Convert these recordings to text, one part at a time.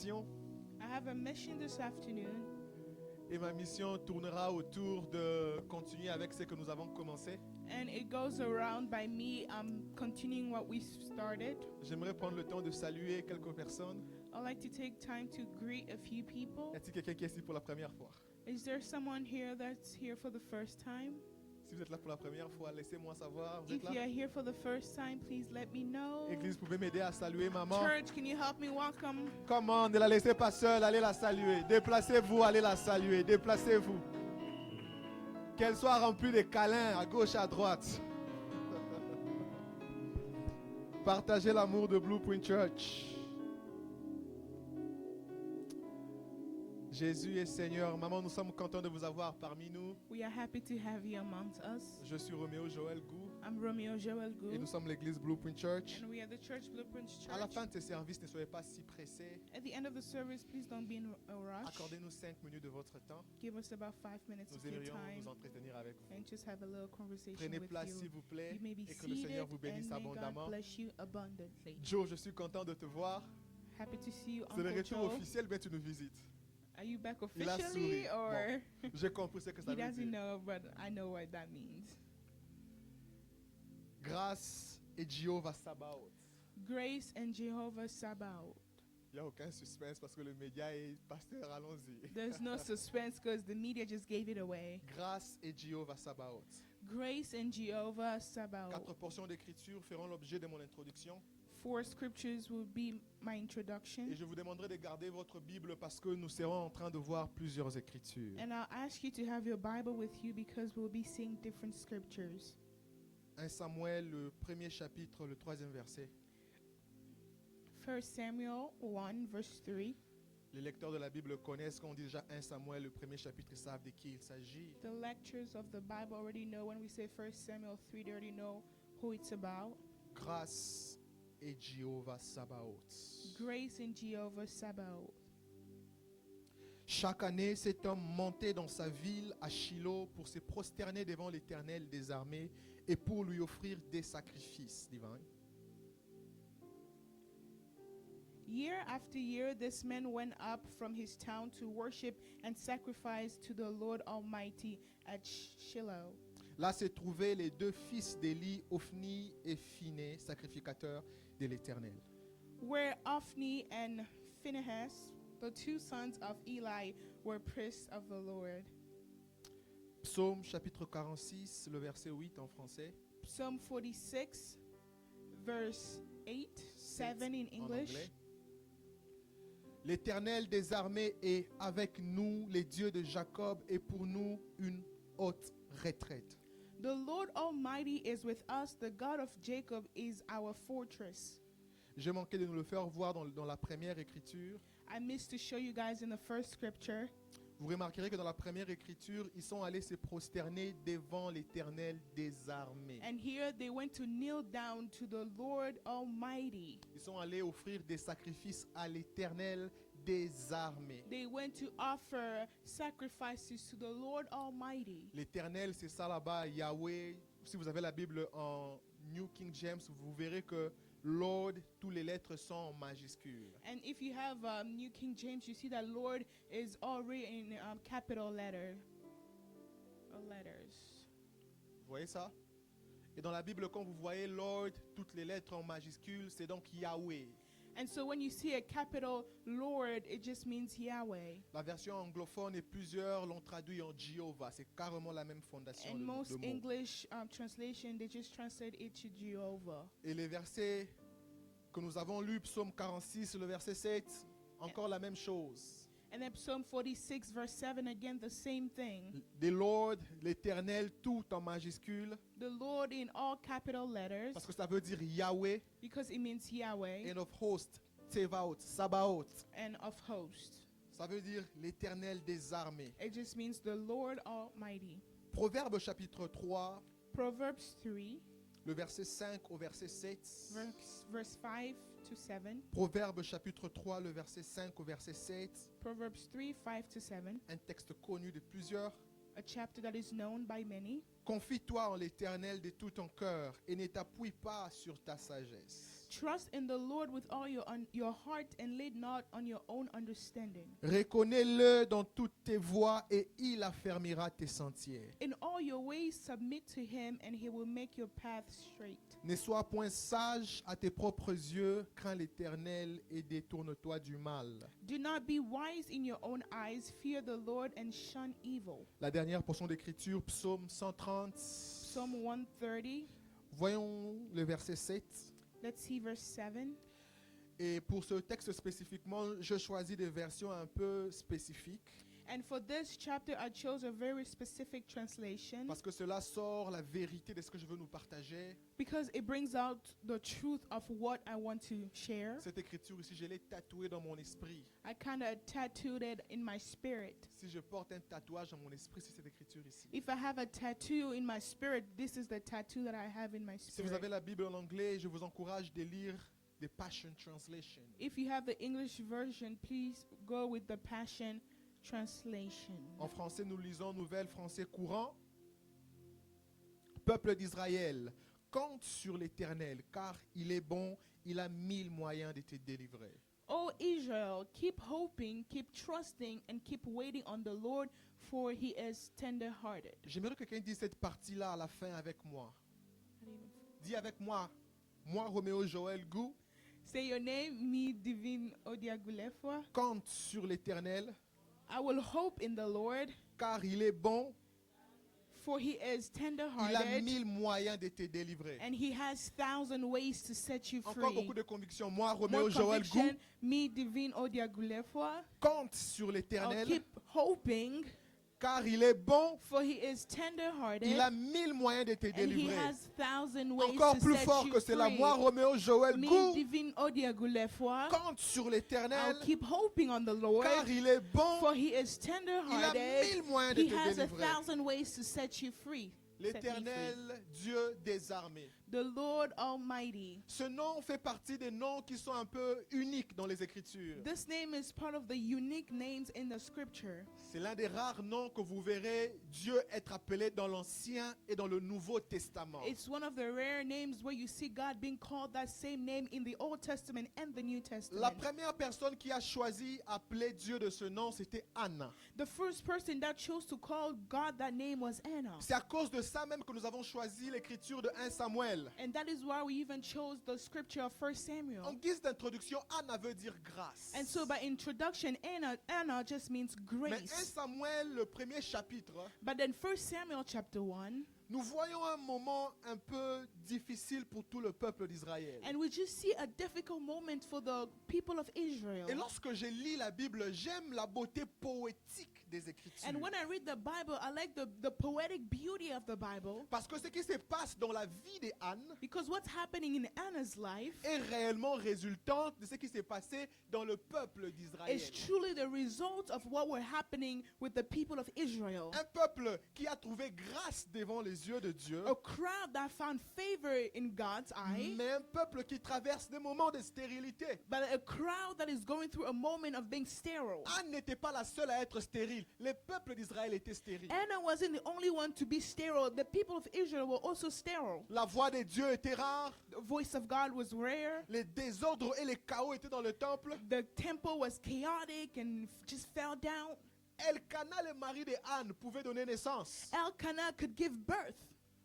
mission. I have a mission this afternoon, Et ma mission tournera autour de continuer avec ce que nous avons commencé. and it goes around by me continuing what we started. J'aimerais prendre le temps de saluer quelques personnes. I'd like to take time to greet a few people. Y a-t-il quelqu'un qui est ici pour la première fois? Is there someone here that's here for the first time? Si vous êtes là pour la première fois, laissez-moi savoir. Vous êtes If you are là? here for the first time, please let me know. Église, vous pouvez m'aider à saluer maman? Church, can you help me welcome? Comment? Ne la laissez pas seule, allez la saluer. Déplacez-vous, allez la saluer. Déplacez-vous. Qu'elle soit remplie de câlins à gauche, à droite. Partagez l'amour de Blueprint Church. Jésus est Seigneur. Maman, nous sommes contents de vous avoir parmi nous. We are happy to have you amongst us. Je suis Roméo Joël Gou I'm Romeo Joel et nous Gu, sommes l'église Blueprint Church. and we are the Church Blueprint À la Church. fin de ces services, ne soyez pas si pressés. At the end of the service, please don't be in a rush. Accordez-nous 5 minutes de votre temps. Give us about 5 minutes Nous of your aimerions time nous entretenir avec vous. and just have a little conversation Prenez with place, you. s'il vous plaît, You may be et que le Seigneur seated, vous bénisse and may God abondamment. bless you abundantly. Joe, je suis content de te voir. Happy to see you, C'est le Uncle retour Joe. officiel, bien tu nous visites. Are you back Il a officially, souri. or J'ai compris ce que ça he veut doesn't dire. know, but I know what that means. Grâce et Jéhovah Sabaoth. Grace and Jehovah Sabaoth. Il n'y a aucun suspense parce que le média est pasteur, allons-y. There's no suspense because the media just gave it away. Grâce et Jéhovah Sabaoth. Grace and Jehovah 4 Sabaoth. portions d'écriture feront l'objet de mon introduction. 4 scriptures will be my introduction. Et je vous demanderai de garder votre Bible parce que nous serons en train de voir plusieurs écritures. And I'll ask you to have your Bible with you because we'll be seeing different scriptures. 1 Samuel, le premier chapitre, le 3e verset. 1 Samuel 1, verse 3. Les lecteurs de la Bible connaissent quand on dit déjà 1 Samuel, le premier chapitre, ils savent de qui il s'agit. The lectures of the Bible already know when we say 1 Samuel 3, they already know who it's about. Grâce et Jéhovah Sabaoth. Grace and Jehovah Sabaoth. Chaque année, cet homme montait dans sa ville à Shiloh pour se prosterner devant l'Éternel des armées et pour lui offrir des sacrifices divins. Year after year, this man went up from his town to worship and sacrifice to the Lord Almighty at Shiloh. Là se trouvaient les deux fils d'Élie, Ophni et Phiné, sacrificateurs de l'Éternel. Where Ophni and Phinehas, the 2 sons of Eli, were priests of the Lord. Psaume chapitre 46, le verset 8 en français. Psalm 46, verse 8, 7 in En English. anglais. L'Éternel des armées est avec nous, les dieux de Jacob, est pour nous une haute retraite. The Lord Almighty is with us. The God of Jacob is our fortress. J'ai manqué de nous le faire voir dans la première écriture. I missed to show you guys in the first scripture. Vous remarquerez que dans la première écriture, ils sont allés se prosterner devant l'Éternel des armées. And here they went to kneel down to the Lord Almighty. Ils sont allés offrir des sacrifices à l'Éternel des armées. They went to offer sacrifices to the Lord Almighty. L'Éternel, c'est ça là-bas, Yahweh. Si vous avez la Bible en New King James, vous verrez que Lord, toutes les lettres sont en majuscules. And if you have New King James, you see that Lord is already in capital letters. Vous voyez ça? Et dans la Bible, quand vous voyez Lord, toutes les lettres en majuscules, c'est donc Yahweh. And so when you see a capital Lord, it just means Yahweh. La version anglophone et plusieurs l'ont traduit en Jéhovah. C'est carrément la même fondation And de most mots. English translation, they just translate it to Jehovah. Et les versets que nous avons lus, Psaume 46, le verset 7, encore la même chose. And then Psalm 46, verse 7, again, the same thing. The Lord, l'Éternel, tout en majuscule, The Lord in all capital letters, parce que ça veut dire Yahweh, because it means Yahweh and of hosts, Tsevaot, Sabaoth. and of hosts. Ça veut dire l'Éternel des armées. It just means the Lord Almighty. Proverbe chapitre 3, Proverbs 3, le verset 5 au verset 7. verse 5 to 7. Proverbe chapitre 3, le verset 5 au verset 7. Proverbs 3, 5 to 7. Un texte connu de plusieurs. A chapter that is known by many. Confie-toi en l'Éternel de tout ton cœur et ne t'appuie pas sur ta sagesse. Trust in the Lord with all your heart and lean not on your own understanding. Reconnais-le dans toutes tes voies et il affermira tes sentiers. In all your ways submit to him, and he will make your path straight. Ne sois point sage à tes propres yeux, crains l'Éternel et détourne-toi du mal. Do not be wise in your own eyes. Fear the Lord and shun evil. La dernière portion d'écriture, Psaume 130. Psalm 130. Voyons le verset 7. Let's see verse 7. Et pour ce texte spécifiquement, je choisis des versions un peu spécifiques And for this chapter, I chose a very specific translation parce que cela sort la vérité de ce que je veux nous partager. because it brings out the truth of what I want to share. Cette écriture ici, je l'ai tatouée dans mon esprit. I kind of tattooed it in my spirit. Si je porte un tatouage dans mon esprit, c'est cette écriture ici. If I have a tattoo in my spirit, this is the tattoo that I have in my Si vous avez spirit. la Bible en anglais, je vous encourage de lire the Passion Translation. If you have the English version, please go with the Passion Translation. En français, nous lisons Nouvelle Français courant. Peuple d'Israël, compte sur l'Éternel, car il est bon, il a 1000 moyens de te délivrer. O Israel, keep hoping, keep trusting, and keep waiting on the Lord, for he is tender-hearted. J'aimerais que quelqu'un dise cette partie-là à la fin avec moi. Dis avec moi, moi Roméo Joël Gou, Say your name, me Divine Odiagulefwa. compte sur l'Éternel, I will hope in the Lord, car il est bon, for he is il a tender-hearted, 1000 moyens de te délivrer. and he has 1,000 ways to set you Encore free. beaucoup de conviction. Moi, More Roméo Joël Gou, conviction, me Divine Odiagulefwa. compte sur I'll l'Éternel, keep hoping, car il est bon, for he is tender-hearted, il a 1000 moyens de te and he délivrer. has 1,000 ways Encore to plus set fort you que cela, free. moi, Roméo Joël Me Gou, Divine Odiagulefwa. compte sur I'll l'Éternel, keep hoping on the Lord, car il est bon, for he is il a tender-hearted. 1000 moyens de He te has délivrer. 1,000 ways to set you free. Set me free. L'Éternel, Dieu des armées. The Lord Almighty. Ce nom fait partie des noms qui sont un peu uniques dans les Écritures. This name is part of the unique names in the scripture. C'est l'un des rares noms que vous verrez Dieu être appelé dans l'Ancien et dans le Nouveau Testament. It's one of the rare names where you see God being called that same name in the Old Testament and the New Testament. La première personne qui a choisi appeler Dieu de ce nom, c'était Anna. The first person that chose to call God that name was Anna. C'est à cause de ça même que nous avons choisi l'écriture de 1 Samuel. And that is why we even chose the scripture of 1 Samuel. En guise d'introduction, Anna veut dire grâce. And so by introduction, Anna just means Mais 1 grace. Samuel, le premier chapitre, But then 1 Samuel chapter 1, nous voyons un moment un peu difficile pour tout le peuple d'Israël. and we just see a difficult moment for the people of Israel. Et lorsque je lis la Bible, j'aime la beauté poétique des Écritures. And when I read the Bible, I like the poetic beauty of the Bible, Parce que ce qui se passe dans la vie d'Anne because what's happening in Anna's life est réellement résultante de ce qui s'est passé dans le peuple d'Israël. is truly the result of what were happening with the people of Israel. Un peuple qui a trouvé grâce devant les yeux de Dieu, A crowd that found favor in God's eye, mais un peuple qui traverse des moments de stérilité. but a crowd that is going through a moment of being sterile. Anne n'était pas la seule à être stérile. Les peuples d'Israël étaient stériles. Anna wasn't the only one to be sterile. The people of Israel were also sterile. La voix de Dieu était rare. The voice of God was rare. Les désordres et les chaos étaient dans le temple. The temple was chaotic and just fell down. Elkanah, le mari de Anne, pouvait donner naissance. Elkanah could give birth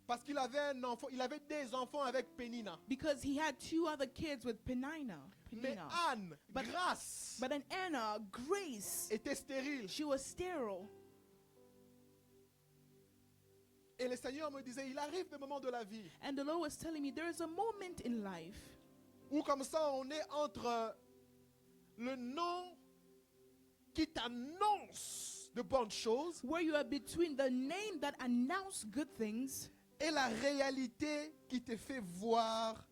Parce qu'il avait un enfant, il avait des enfants avec Pénina. because he had 2 other kids with Penina. Mais Anne, But- grâce, But then Anna, grace, était stérile. she was sterile. Et le Seigneur me disait, il arrive des moments de la vie And the Lord was telling me there is a moment in life où comme ça on est entre le nom qui t'annonce de bonnes choses where you are between the name that announce good things et la réalité qui te fait voir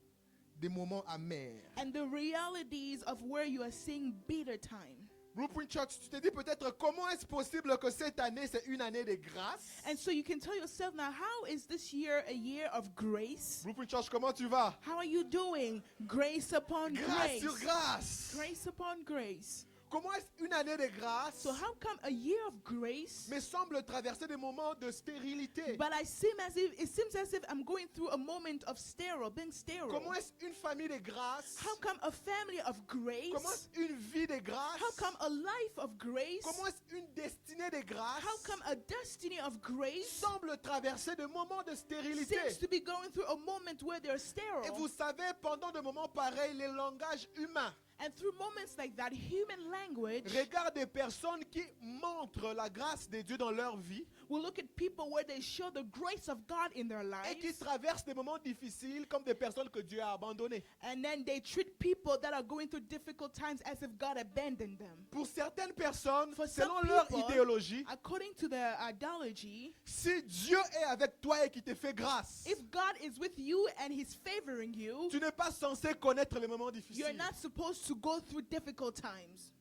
des moments amers. and the realities of where you are seeing bitter time. Blueprint Church, tu te dis peut-être comment est-ce possible que cette année c'est une année de grâce? And so you can tell yourself now, how is this year a year of grace? Blueprint Church, comment tu vas? How are you doing? Grace upon Grâce grace. sur grâce. Grace upon grace. Comment est-ce une année de grâce So how come a year of grace, me semble traverser des moments de stérilité? but it seems as if I'm going through a moment of being sterile? Comment est-ce une famille de grâce? How come a family of Comment grace? est-ce une vie de grâce? How come a life of grace? Comment est-ce une destinée de grâce How come a destiny of grace semble traverser des moments de stérilité? seems to be going through a moment where they're Et sterile? vous savez, pendant des moments pareils, les langages humains And through moments like that, human language regardent des personnes qui montrent la grâce de Dieu dans leur vie will look at people where they show the grace of God in their et qui lives, traversent des moments difficiles comme des personnes que Dieu a abandonnées. and then they treat people that are going through difficult times as if God abandoned them. Pour certaines personnes, For some selon leur people, idéologie, according to their ideology, si Dieu est avec toi et qui te fait grâce, if God is with you and He's favoring you, tu n'es pas censé connaître les moments you're difficiles. not supposed to go through difficult times.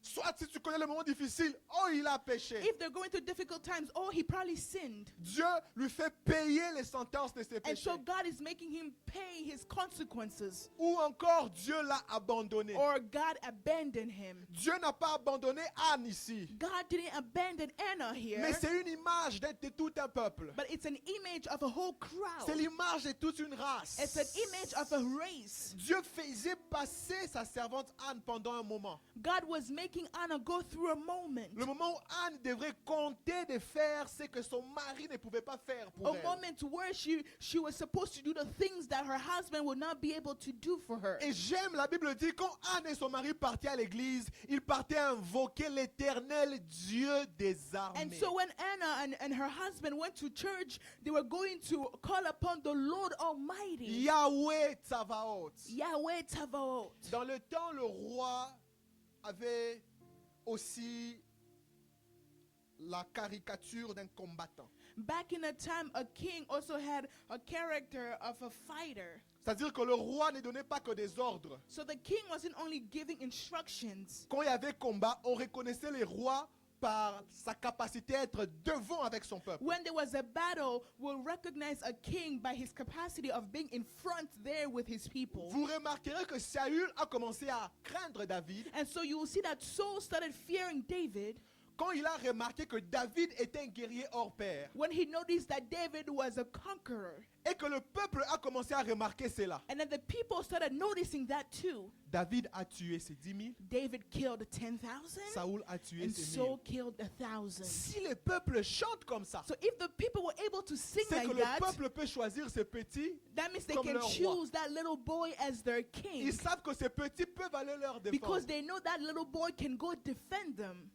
Soit si tu connais les moments difficiles, oh, il a péché. If they're going through difficult times, oh, he probably sinned. Dieu lui fait payer les sentences de ses And péchés. so God is making him pay his consequences. Ou encore Dieu l'a abandonné. Or God abandoned him. Dieu n'a pas abandonné Anne ici. God didn't abandon Anna here, Mais c'est une image de tout un peuple. but it's an image of a whole C'est crowd. l'image de toute une race. It's an image of a race. Dieu faisait passer sa servante Anne pendant un moment. God was making Anna go through a moment. Le moment où Anne devrait compter de faire ce que son mari ne pouvait pas faire pour A elle. moment where she was supposed to do the things that her husband would not be able to do for her. Et j'aime, la Bible dit, quand Anne et son mari partaient à l'église, ils partaient invoquer l'Éternel Dieu des armées. And so when Anna and her husband went to church, they were going to call upon the Lord Almighty, Yahweh Tsavaot. Yahweh Tavaot. Dans le temps, le roi avait aussi la caricature d'un combattant. Back in the time, a king also had a character of a fighter. C'est-à-dire que le roi ne donnait pas que des ordres. So the king wasn't only giving instructions. Quand il y avait combat, on reconnaissait le roi par sa capacité à être devant avec son peuple. When there was a battle, we'll recognize a king by his capacity of being in front there with his people. Vous remarquerez que Saül a commencé à craindre David And so you will see that Saul started fearing David quand il a remarqué que David était un guerrier hors pair. when he noticed that David was a conqueror. Et que le peuple a commencé à remarquer cela. And then the people started noticing that too. David a tué ses 10 000. David killed 10,000 Saül a tué and ses 1 000. Saul killed 1,000. Si le peuple chante comme ça, So if the people were able to sing c'est que like le that, peuple peut choisir ses petits. that means they comme can leur roi. choose that little boy as their king Ils savent que ces petits peuvent aller leur because défendre. they know that little boy can go defend them.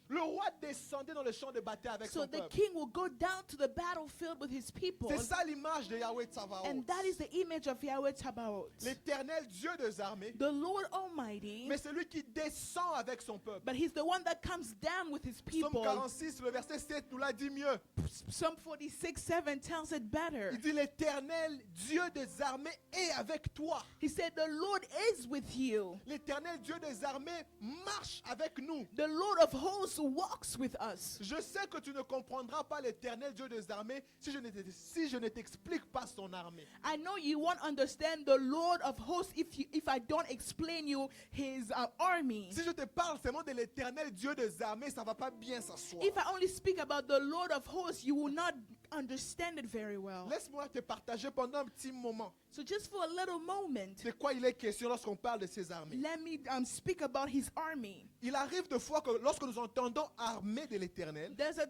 Le roi descendait dans le champ de bataille avec So son the peuple. king will go down to the battlefield with his people. C'est ça l'image de Yahweh Tsavaot. And that is the image of Yahweh Tabaoth, L'Éternel Dieu des armées, the Lord Almighty. mais celui qui descend avec son peuple. But he's the one that comes down with his Psaume people. 46, le verset 7 nous l'a dit mieux. Psalm 46:7 tells it better. Il dit l'Éternel Dieu des armées est avec toi. He said, the Lord is with you. L'Éternel Dieu des armées marche avec nous. The Lord of hosts walks with us. Je sais que tu ne comprendras pas l'Éternel Dieu des armées si je ne t'explique pas son armée. I know you won't understand the Lord of hosts if I don't explain you his army. Si je te parle seulement de l'Éternel Dieu des armées, ça va pas bien s'asseoir. If I only speak about the Lord of hosts, you will not understand it very well. Laisse-moi te partager pendant un petit moment So just for a little moment, de quoi il est question lorsqu'on parle de ces armées. let me speak about his army. Il arrive de fois que lorsque nous entendons armée de l'Éternel, There's a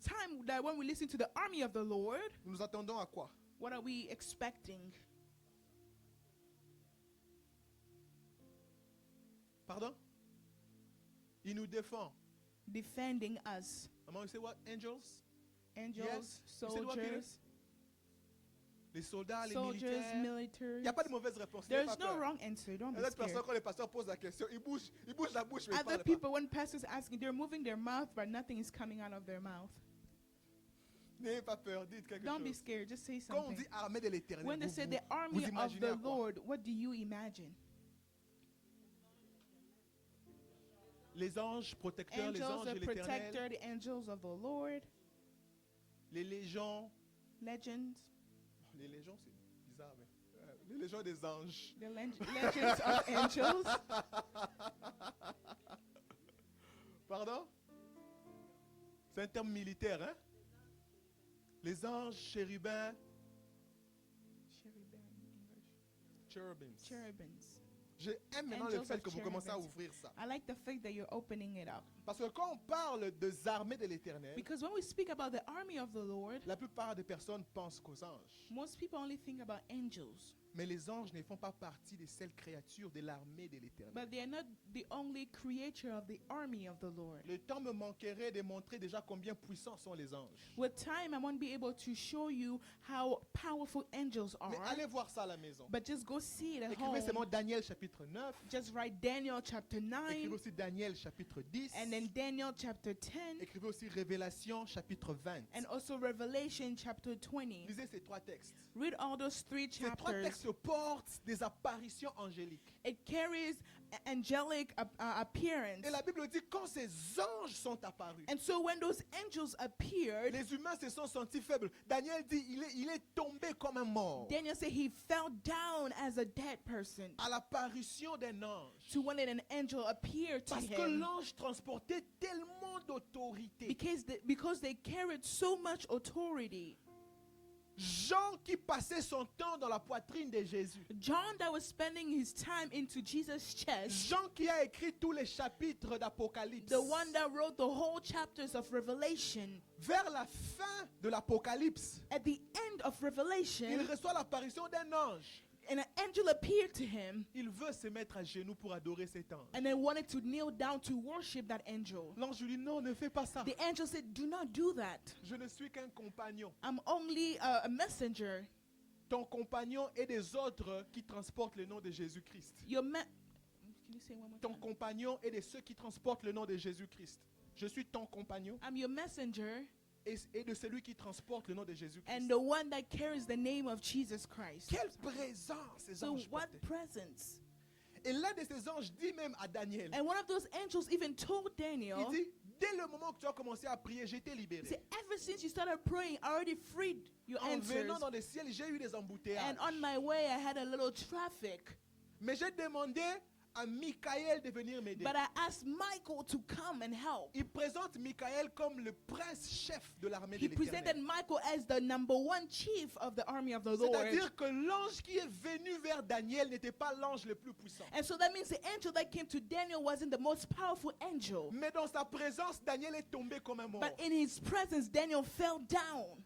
time that when we listen to the army of the Lord, nous nous attendons à quoi? what are we expecting? Pardon? Il nous défend. Defending us. Comment you say what? Angels? Angels, Yes. You said what, Peter? soldiers, Les soldats, les soldiers, militaires. Il military. n'y a pas de mauvaise réponse. n'ayez There's pas no peur. wrong answer. Don't Il y be a d'autres personnes, scared. quand les pasteurs posent la question, ils bougent la bouche, mais ils Other parlent pas. people, when pastors asking, they're moving their mouth, but nothing is coming out of their mouth. N'ayez pas peur, dites quelque Don't be chose. scared. Just say Quand on something. dit armée de l'Éternel, When they vous, say vous- the army vous of imaginez the à quoi? Lord, what do you imagine? Les anges protecteurs, les Angels, anges de the l'Éternel, protector, the angels of the Lord, les légions. legends. Les légions, c'est bizarre, mais Les légions des anges. The legions of angels. Pardon? C'est un terme militaire, hein? Les anges, chérubins, Cherubim in English. cherubims. Cherubims. J'aime maintenant le Angels fait of que vous commencez à cherubims. ouvrir ça. I like the fact that you're opening it up. Parce que quand on parle des armées de l'éternel, Because when we speak about the army of the Lord, la plupart des personnes pensent qu'aux anges. most people only think about angels. Mais les anges ne font pas partie des seules créatures de l'armée de l'éternel. But they are not the only creature of the army of the Lord. Le temps me manquerait de montrer déjà combien puissants sont les anges. With time, I won't be able to show you how powerful angels Mais are. allez voir ça à la maison. But just go see it at Écrivez seulement home. Daniel chapitre 9. Just write Daniel chapter Écrivez 9 aussi Daniel chapitre 10. and then Daniel chapter 10 Écrivez aussi Révélation chapitre 20. and also Revelation chapter 20. Lisez ces trois textes. Read all those three Ces trois chapters. textes portent des apparitions angéliques. It carries angelic appearance. Et la Bible dit quand ces anges sont apparus, And so when those angels appeared, les humains se sont sentis faibles. Daniel dit il est tombé comme un mort. Daniel said he fell down as a dead person À l'apparition d'un ange. to when an angel appeared to Parce que him. l'ange transportait tellement d'autorité. Because they carried so much authority. Jean qui passait son temps dans la poitrine de Jésus. John that was spending his time into Jesus' chest. Jean qui a écrit tous les chapitres d'Apocalypse. The one that wrote the whole chapters of Revelation. Vers la fin de l'Apocalypse, At the end of il Revelation, reçoit l'apparition d'un ange. an angel appeared to him Il veut se mettre à genoux pour adorer cet ange. and then wanted to kneel down to worship that angel. L'ange lui dit non, ne fais pas ça. The angel said, "Do not do that. Je ne suis qu'un compagnon. I'm only a messenger. Ton compagnon et des autres qui transportent le nom de Jésus-Christ. Can you say one more Ton time? compagnon et de ceux qui transportent le nom de Jésus-Christ. Je suis ton compagnon I'm your messenger et de celui qui transporte le nom de Jésus-Christ. and the one that carries the name of Jesus Christ." Quelle présence ces So anges what portaient. presence? Et l'un de ces anges dit même à Daniel, And one of those angels even told il Daniel, dit, dès le moment que tu as commencé à prier, j'ai été he libéré. said, "Ever since you started praying, I already freed your En answers. venant dans le ciel, j'ai eu des embouteillages. And on my way, I had a little traffic. Mais j'ai demandé à Michael de venir m'aider. But I asked Michael to come and help." Il présente Michael comme le prince chef de l'armée de He presented l'Éternel. Michael as the number one chief of the army of the Lord. C'est-à-dire que l'ange qui est venu vers Daniel n'était pas l'ange le plus puissant. And so that means the angel that came to Daniel wasn't the most powerful angel. Mais dans sa présence, Daniel est tombé comme un mort. But in his presence, Daniel fell down.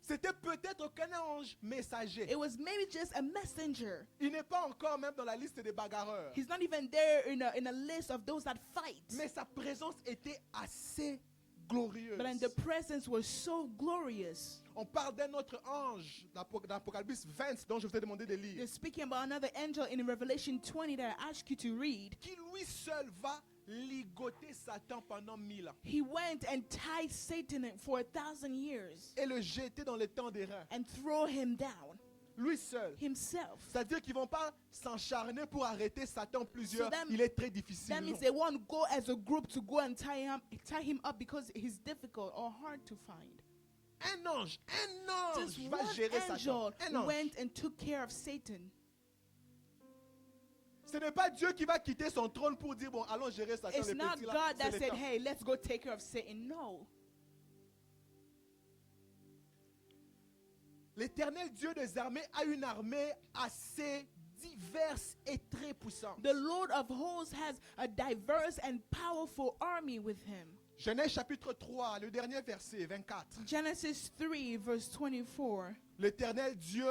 C'était peut-être qu'un ange messager. It was maybe just a messenger. Il n'est pas encore même dans la liste des bagarreurs. He's not even there in a list of those that fight. Mais sa présence était assez glorieuse. But then the presence was so glorious. On parle d'un autre ange d'Apocalypse 20 dont je vous ai demandé de lire. They're speaking about another angel in Revelation 20 that I asked you to read. Qui lui seul va ligoter Satan pendant 1000 ans. He went and tied Satan for 1,000 years Et le jeter dans les temps d'airain. and throw him down Lui seul. himself. C'est-à-dire qu'ils ne vont pas s'encharner pour arrêter Satan plusieurs. So that- Il est très difficile. That means Non. they won't go as a group to go and tie him up because he's difficult or hard to find. Un ange Just va one gérer Satan. angel Un ange. went and took care of Satan. Ce n'est pas Dieu qui va quitter son trône pour dire, bon, allons gérer Satan. It's les not petits là, God c'est that le said, temps. "Hey, let's go take care of Satan." No. L'Éternel Dieu des armées a une armée assez diverse et très puissante. The Lord of hosts has a diverse and powerful army with him. Genèse chapitre 3, le dernier verset 24. Genesis 3, verse 24. L'Éternel Dieu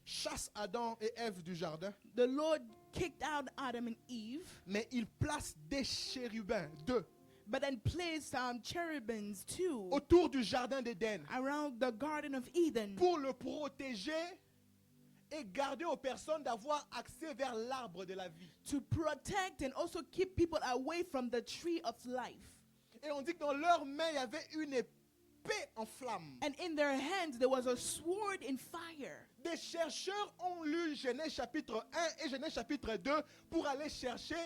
chasse Adam et Ève du jardin, The Lord kicked out Adam and Eve, mais il place des chérubins, deux, but then placed cherubims too autour du jardin d'Éden around the Garden of Eden pour le protéger et garder aux personnes d'avoir accès vers l'arbre de la vie. to protect and also keep people away from the tree of life. Et on dit que dans leurs mains, il y avait une épée en flamme. And in their hands there was a sword in fire. Des chercheurs ont lu Genèse chapitre 1 et Genèse chapitre 2 pour aller chercher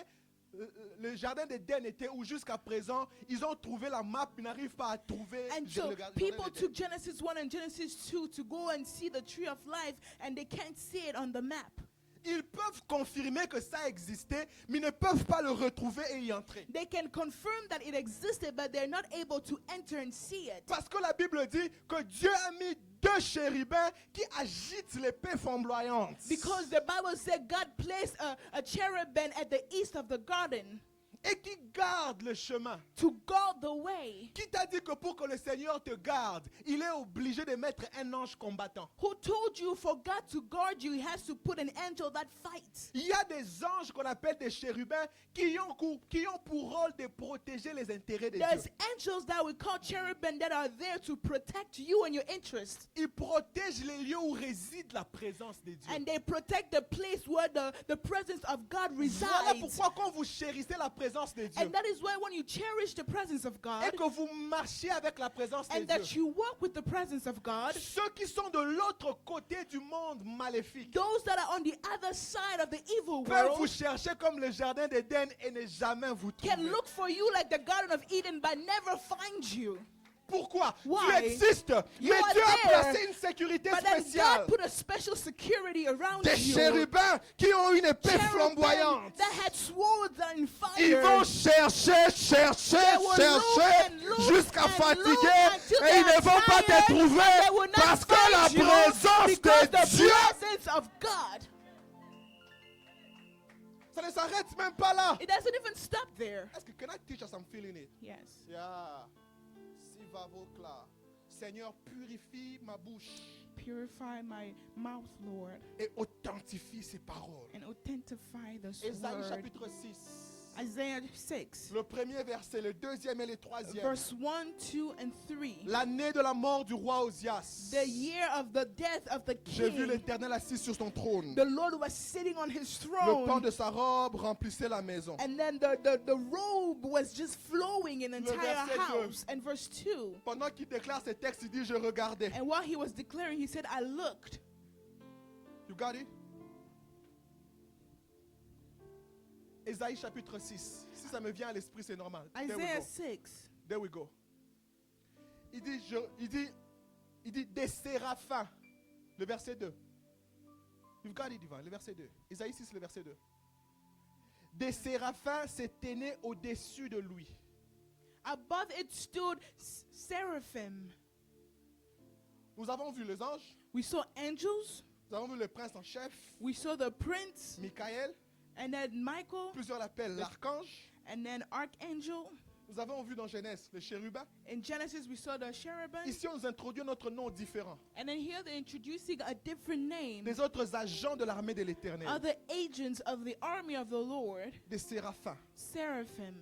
le jardin d'Éden était où jusqu'à présent, ils ont trouvé la map, ils n'arrivent pas à trouver And le so jardin people d'Éden. took Genesis 1 and Genesis 2 to go and see the tree of life, and they can't see it on the map. Ils peuvent confirmer que ça existait, mais ils ne peuvent pas le retrouver et y entrer. They can confirm that it existed, but they're not able to enter and see it. Parce que la Bible dit que Dieu a mis deux chérubins qui agitent l'épée flamboyante. Because the Bible said God placed a cherubim at the east of the garden Et qui garde le chemin. to guard the way. Qui t'a dit que pour que le Seigneur te garde, il est obligé de mettre un ange combattant? Who told you for God to guard you, he has to put an angel that fights? Il y a des anges qu'on appelle des chérubins qui ont pour rôle de protéger les intérêts de There's Dieu. angels that we call cherubim that are there to protect you and your interests. Ils protègent les lieux où réside la présence de Dieu. And they protect the place where the presence of God Voilà resides. pourquoi quand vous chérissez la présence de Dieu And that is why when you cherish the presence of et God que vous marchez avec la présence de and that Dieu, you walk with the presence of God, ceux qui sont de l'autre côté du monde maléfique those that are on the other side of the evil peuvent vous world chercher comme le jardin d'Éden et ne jamais vous can trouver. look for you like the Garden of Eden but never find you. Pourquoi? Why? Tu existes, You mais are Dieu a there, placé une sécurité But then spéciale. God put a special security around Des you. chérubins qui ont une épée Cherubim flamboyante. that had swords and Ils fire. vont chercher look jusqu'à and fatiguer look until et ils they ne are vont pas te tired, and they will trouver not parce que la find you présence because de the Dieu, presence of God. ça ne s'arrête même pas là. It doesn't even stop there. Est-ce que can I teach us? I'm feeling it. Yes. Yeah. Si va vos clas. Seigneur, purifie ma bouche Purify my mouth, Lord, et authentifie ses paroles. and authentify this Ésaïe word. chapitre 6. Isaiah 6, Le premier verset, le deuxième et le troisième. verse 1, 2, and 3. L'année de la mort du roi Osias. The year of the death of the J'ai vu king, l'Éternel assis sur son trône. the Lord was sitting on his Le pan throne, de sa robe remplissait la maison. and then the robe was just flowing in the Le entire verset 2. house. And verse 2, Pendant qu'il déclare ces textes, il dit, je regardais. and while he was declaring, he said, I looked. You got it? Ésaïe chapitre 6. Si ça me vient à l'esprit, c'est normal. There we Isaiah go. 6. There we go. Il dit des séraphins. Le verset 2. You've got it, Ivan. Le verset 2. Ésaïe 6, le verset 2. Des séraphins se tenaient au-dessus de lui. Above it stood seraphim. Nous avons vu les anges. We saw angels. Nous avons vu le prince en chef, We saw the prince, Michael. and then Michael, Plusieurs l'appellent l'archange. and then archangel. Nous avons vu dans Genèse le chérubin. In Genesis, we saw the cherubim. Ici, on nous introduit notre nom différent. And then here they're introducing a different name. Des autres agents de l'armée de l'Éternel. Other agents of the army of the Lord, Des séraphins. seraphim.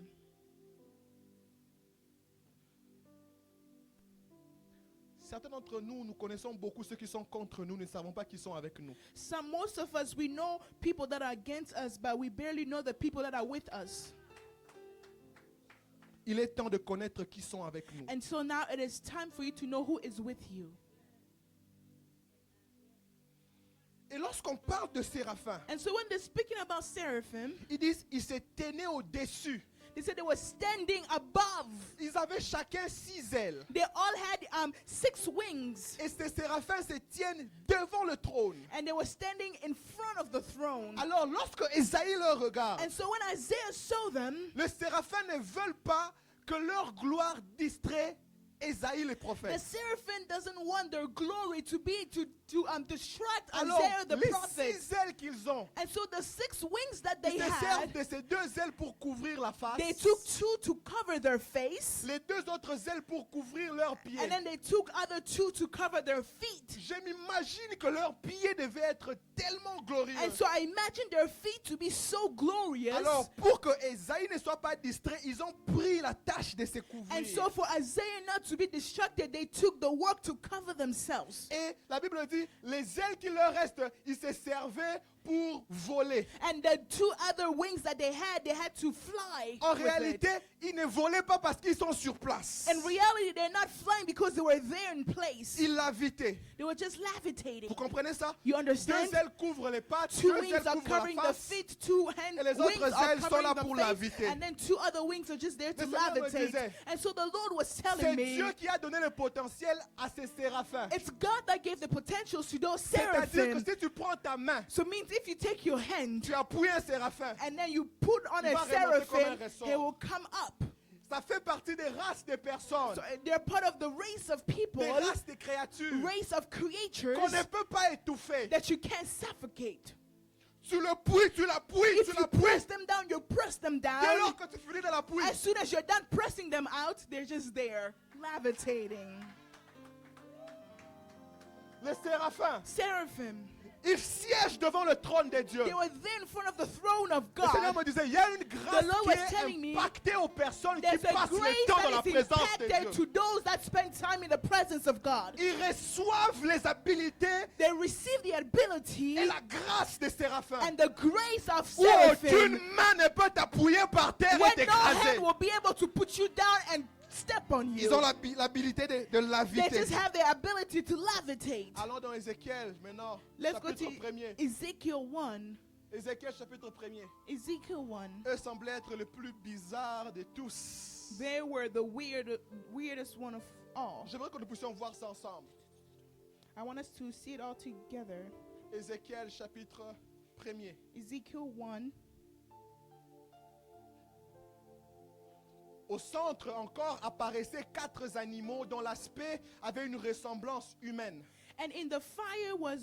Certains d'entre nous, nous connaissons beaucoup ceux qui sont contre nous, nous ne savons pas qui sont avec nous. Most of us, we know people that are against us, but we barely know the people that are with us. Il est temps de connaître qui sont avec nous. And so now it is time for you to know who is with you. Et lorsqu'on parle de séraphins, And so when they're speaking about seraphim, ils disent ils se tenaient au-dessus. they said they were standing above. Ils avaient chacun 6 ailes. They all had 6 wings, Et ces séraphins se tiennent devant le trône. and they were standing in front of the throne. Alors lorsque Ésaïe leur regarde, And so when Isaiah saw them, les séraphins ne veulent pas que leur gloire distrait Ésaïe le the prophète. seraphim doesn't want their glory to be to distract Alors Isaiah the les prophet. 6 ailes qu'ils ont, And so the 6 wings that they ils se had, servent de ces 2 ailes pour couvrir la face. they took 2 to cover their face, Les 2 autres ailes pour couvrir leurs pieds. and then they took other 2 to cover their feet. Je m'imagine que leurs pieds devaient être tellement glorieux. And so I imagine their feet to be so glorious. Alors, pour que Ésaïe ne soit pas distrait, ils ont pris la tâche de se couvrir. And so for Isaiah not to be distracted, they took the work to cover themselves. Et la Bible dit, les ailes qui leur restent, ils se servaient pour voler. And the two other wings that they had to fly. En with réalité, it. ils ne volaient pas parce qu'ils sont sur place. In reality, they're not flying because they were there in place. Ils levitaient. They were just levitating. Vous comprenez ça? You Deux understand? ailes couvrent les pattes, Two deux wings ailes are couvrent la covering the face. feet, two hand Et les wings autres are ailes sont covering là the pour face, leviter. and then two other wings are just there to Le Seigneur me levitate. disait, And so the Lord was telling C'est me, Dieu qui a donné le potentiel à ces séraphins. it's God that gave the potentials to those C'est-à-dire que seraphim. si tu prends ta main, So it means if you take your hand tu appuies un séraphin, and then you put on Il a va remonter comme un seraphim, ressort. he will come up. ça fait partie des races des personnes, So they're part of the race of people, des races des créatures race of creatures qu'on ne peut pas étouffer. that you can't suffocate. Tu l'appuies, tu l'appuies, If tu you l'appuies. press them down, you press them Dès down. lors que tu finis de l'appuyer, As soon as you're done pressing them out, they're just there, levitating. les séraphins, Seraphim, ils siègent devant le trône de Dieu. they were there in front of the throne of Le Seigneur God. me disait, il y a une grâce The Lord qui was est telling me, impactée aux personnes qui There's a passent le grace temps dans la that is présence de impacted Dieu. to those that spend time in the presence of God. Ils reçoivent les habiletés They receive the ability et la grâce des séraphins. and the grace of Où aucune seraphim main ne peut t'appuyer par terre when et no t'écraser. hand will be able to put you down and step on you. Ils ont l'habilité de They laviter. just have the ability to levitate. Allons dans Ézéchiel maintenant, Let's go chapitre to 1er. Ezekiel 1. Ézéchiel chapitre 1er. Ezekiel 1. Eux semblaient être le plus bizarre de tous. They were the weirdest one of all. J'aimerais que nous puissions voir ça ensemble. I want us to see it all together. Ézéchiel chapitre 1er. Ezekiel 1. Au centre encore apparaissaient 4 animaux dont l'aspect avait une ressemblance humaine. And in the fire was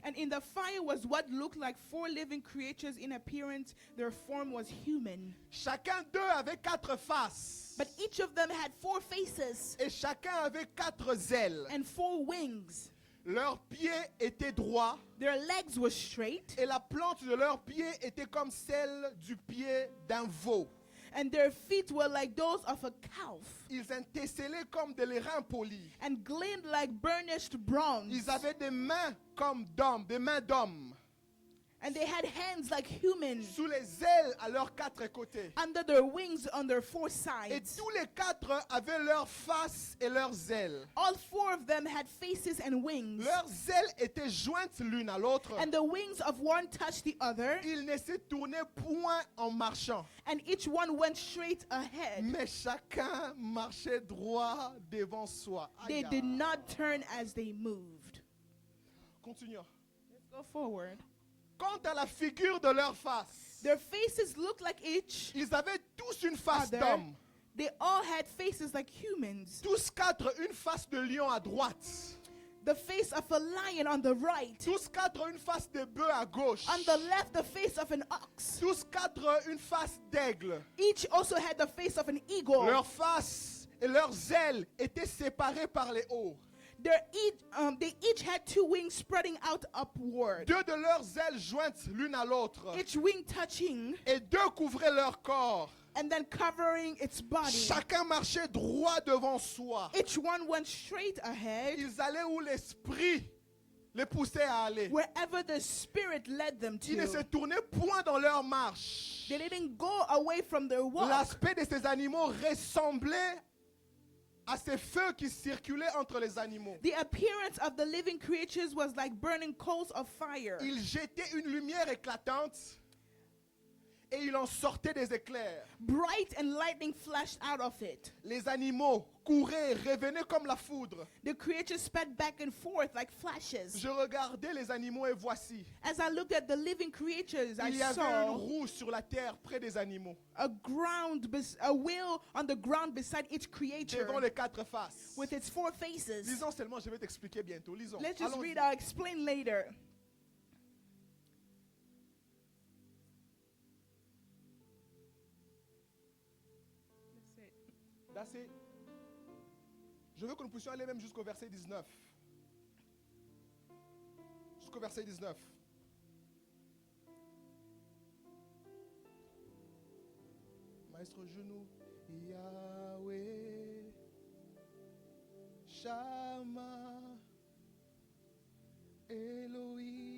And in the fire was what looked like 4 living creatures in appearance. Their form was human. Chacun d'eux avait 4 faces. But each of them had 4 faces Et chacun avait 4 ailes. and 4 wings. Leurs pieds étaient droits Their legs were straight, et la plante de leurs pieds était comme celle du pied d'un veau. and their feet were like those of a calf, Ils étincelaient comme des lérins polis. and gleamed like burnished bronze. Ils avaient des mains comme d'hommes, des mains d'hommes. And they had hands like humans Sous les ailes à leurs 4 côtés. under their wings on their 4 Et sides. tous les 4 avaient leurs faces et leurs ailes. All 4 of them had faces and wings, Leurs ailes étaient jointes l'une à l'autre. and the wings of one touched the other, Ils ne se tournaient point en marchant. and each one went straight ahead. Mais chacun marchait droit devant soi. They Aïe. did not turn as they moved. Continuons. Let's go forward. Quant à la figure de leur face, Their faces looked like each ils avaient tous une face other. d'homme. They all had faces like humans. Tous 4 une face de lion à droite. The face of a lion on the right. Tous 4 une face de bœuf à gauche. On the left, the face of an ox. Tous 4 une face d'aigle. Each also had the face of an eagle. Leurs faces et leurs ailes étaient séparées par les hauts. They each had 2 wings spreading out upward, 2 de leurs ailes jointes l'une à l'autre. each wing touching Et 2 couvraient leur corps. and then covering its body. Chacun marchait droit devant soi. Each one went straight ahead, Ils allaient où l'esprit les poussait à aller. wherever the Spirit led them Ils ne se to. tournaient point dans leur marche. They didn't go away from their walk. L'aspect de ces animaux ressemblait à ces feux qui circulaient entre les animaux. The appearance of the living creatures was like burning coals of fire. Ils jetaient une lumière éclatante et il en sortait des éclairs. Bright and lightning flashed out of it. Les animaux couraient et revenaient comme la foudre. The creatures sped back and forth like flashes. Je regardais les animaux et voici, As I looked at the living creatures, I il y avait une saw roue sur la terre près des animaux, a wheel on the ground beside each creature devant les 4 faces. with its 4 faces. Lisons seulement, je vais t'expliquer bientôt. Lisons. Let's just Allons-y. read, I'll explain later. That's it. Je veux que nous puissions aller même jusqu'au verset 19. Jusqu'au verset 19. Maestro genou. Yahweh. Shama. Elohim.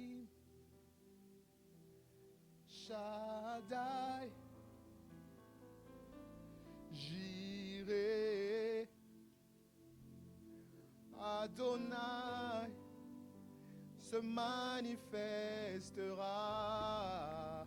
Shaddai, Jireh, Adonai se manifestera.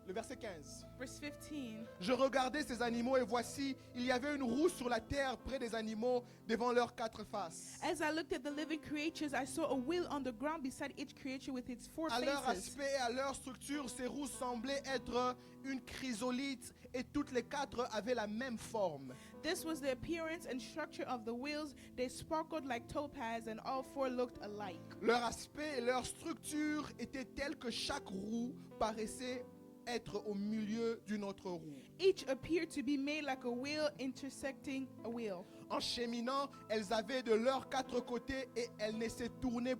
Le verset 15. Verse 15. Je regardais ces animaux et voici, il y avait une roue sur la terre près des animaux devant leurs quatre faces. As I looked at the living creatures, I saw a wheel on the ground beside each creature with its four À leur faces. aspect et à leur structure, ces roues semblaient être une chrysolite et toutes les quatre avaient la même forme. This was the appearance and structure of the wheels. They sparkled like topaz, and all four looked alike. Leur aspect et leur structure étaient tels que chaque roue paraissait être au milieu d'une autre roue. Each appeared to be made like a wheel intersecting a wheel. En cheminant, elles avaient de leurs quatre côtés et elles ne se tournaient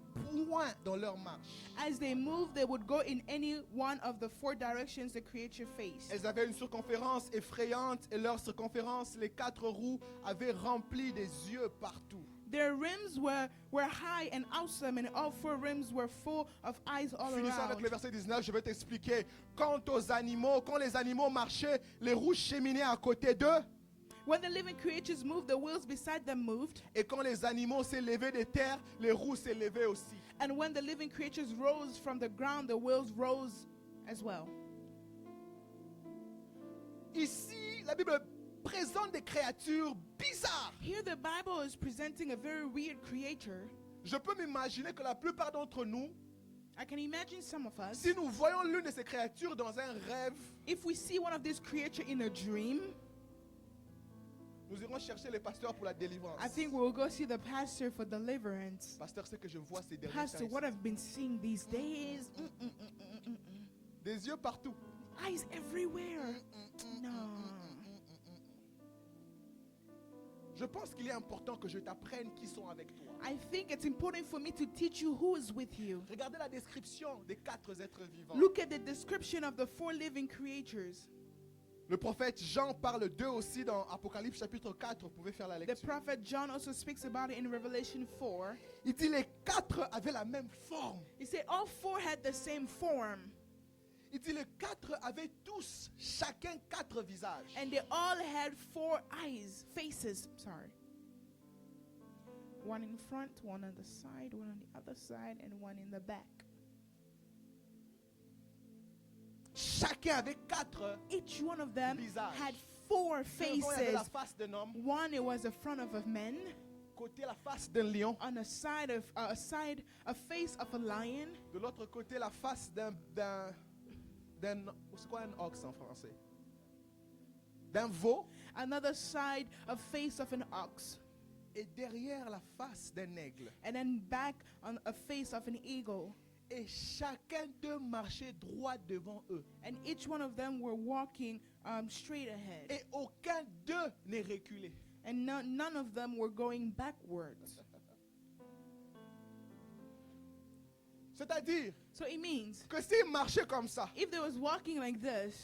point dans leur marche. As they moved, they would go in any one of the four directions the creature faced. Elles avaient une circonférence effrayante et leur circonférence, les quatre roues, avaient rempli des yeux partout. Their rims were high and awesome, and all four rims were full of eyes all Finissons avec around. le verset 19, je vais t'expliquer. Quant aux animaux, quand les animaux marchaient, les roues cheminaient à côté d'eux. When the living creatures moved, the wheels beside them moved. Et quand les animaux s'élevaient des terres, les roues s'élevaient aussi. And when the living creatures rose from the ground, the wheels rose as well. Ici, la Bible présente des créatures bizarres. Here the Bible is presenting a very weird creature. Je peux m'imaginer que la plupart d'entre nous, I can imagine some of us, si nous voyons l'une de ces créatures dans un rêve, if we see one of these creatures in a dream, nous irons chercher les pasteurs pour la délivrance. I think we'll go see the pastor for deliverance. Pasteur, c'est que je vois ces derniers Pastor, temps what ici. I've been seeing these days, Des yeux partout. eyes everywhere. No. Je pense qu'il est important que je t'apprenne qui sont avec toi. I think it's important for me to teach you who is with you. Regardez la description des quatre êtres vivants. Look at the description of the four living creatures. Le prophète Jean parle d'eux aussi dans Apocalypse chapitre 4. Vous pouvez faire la The lecture. prophet John also speaks about it in Revelation 4. Il dit les quatre avaient la même forme. He said all four had the same form, Il dit les quatre avaient tous, chacun quatre visages. and they all had four eyes, faces, sorry. One in front, one on the side, one on the other side, and one in the back. Chacun avait quatre. Each one of them Visage. had four Devant, il y avait la faces. face d'un homme, One, it was the front of a man. côté la face d'un lion, On a side, a face of a lion. de l'autre côté la face c'est quoi un ox en français? D'un veau, Another side, a face of an ox. et derrière la face d'un aigle. And then back on a face of an eagle. Et chacun d'eux marchait droit devant eux. And each one of them were walking straight ahead. Et aucun d'eux n'est reculé. And none of them were going backwards. C'est-à-dire So it means que s'ils marchaient comme ça, if they was walking like this,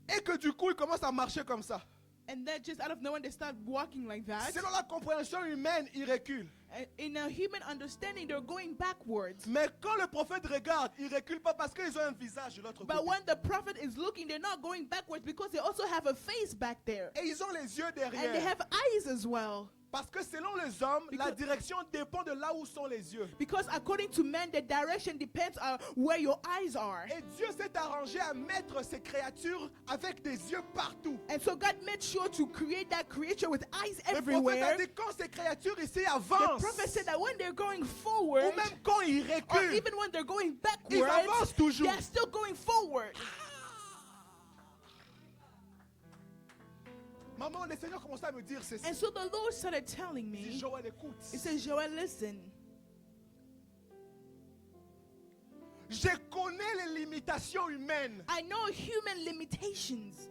et que du coup ils commencent à marcher comme ça, and then just out of nowhere they start walking like that, selon la compréhension humaine, ils reculent. in a human understanding, they're going backwards. Mais quand le prophète regarde, ils reculent pas parce qu'ils ont un visage de l'autre côté. But when the prophet is looking, they're not going backwards because they also have a face back there. Et ils ont les yeux And they derrière. have eyes as well. Parce que selon les hommes, la Because- direction dépend de là où sont les yeux. Because according to men, the direction depends on where your eyes are. Et Dieu s'est arrangé à mettre ces créatures avec des yeux partout. And so God made sure to create that creature with eyes Le prophète everywhere. a dit quand ces créatures ici The avancent, prophet said that when they're going ou forward, même quand ils or reculent, even when they're going ils backwards, avancent toujours. they're still going forward. Maman, le Seigneur commençait à me dire ceci. And so the Lord started telling Il dit, me, Joël, écoute. He says, Joel, listen. Je connais les limitations humaines, I know human limitations,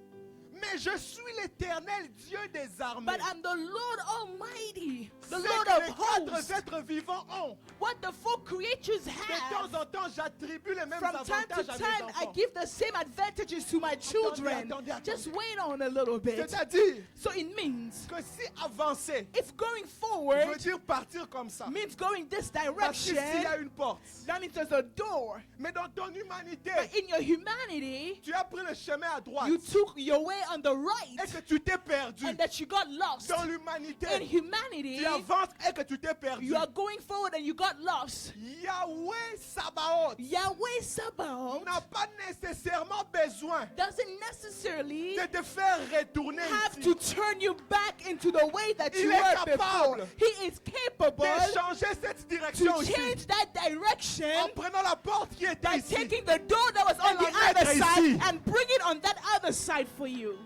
Mais je suis l'Éternel Dieu des armées. But I'm the Lord Almighty, the C'est Lord que of les quatre hosts. êtres vivants ont. What the four creatures De have, temps en temps, j'attribue les mêmes from time to avantages à mes time, I enfants. give the same advantages to my children. attendez. Just wait on a little bit. C'est-à-dire So it means que si avancer if going veut forward dire partir comme ça, means going this parce que direction, s'il y a une porte, that means there's a door. mais dans ton humanité, But in your humanity, tu as pris le chemin à droite you took your way on the et right que tu t'es perdu. and that you got lost. Dans l'humanité, In humanity, tu avances et que tu t'es perdu. you are going forward and you got lost. Yahweh Sabaoth Yahweh Sabaoth n'a pas nécessairement besoin doesn't necessarily de te faire retourner have ici, to turn you back into the way that you Il est were before. capable He is capable de changer cette direction to ici change that direction en prenant la porte qui était by ici. taking the door that was on Et the la other mettre side ici. and bring it on that other side for you.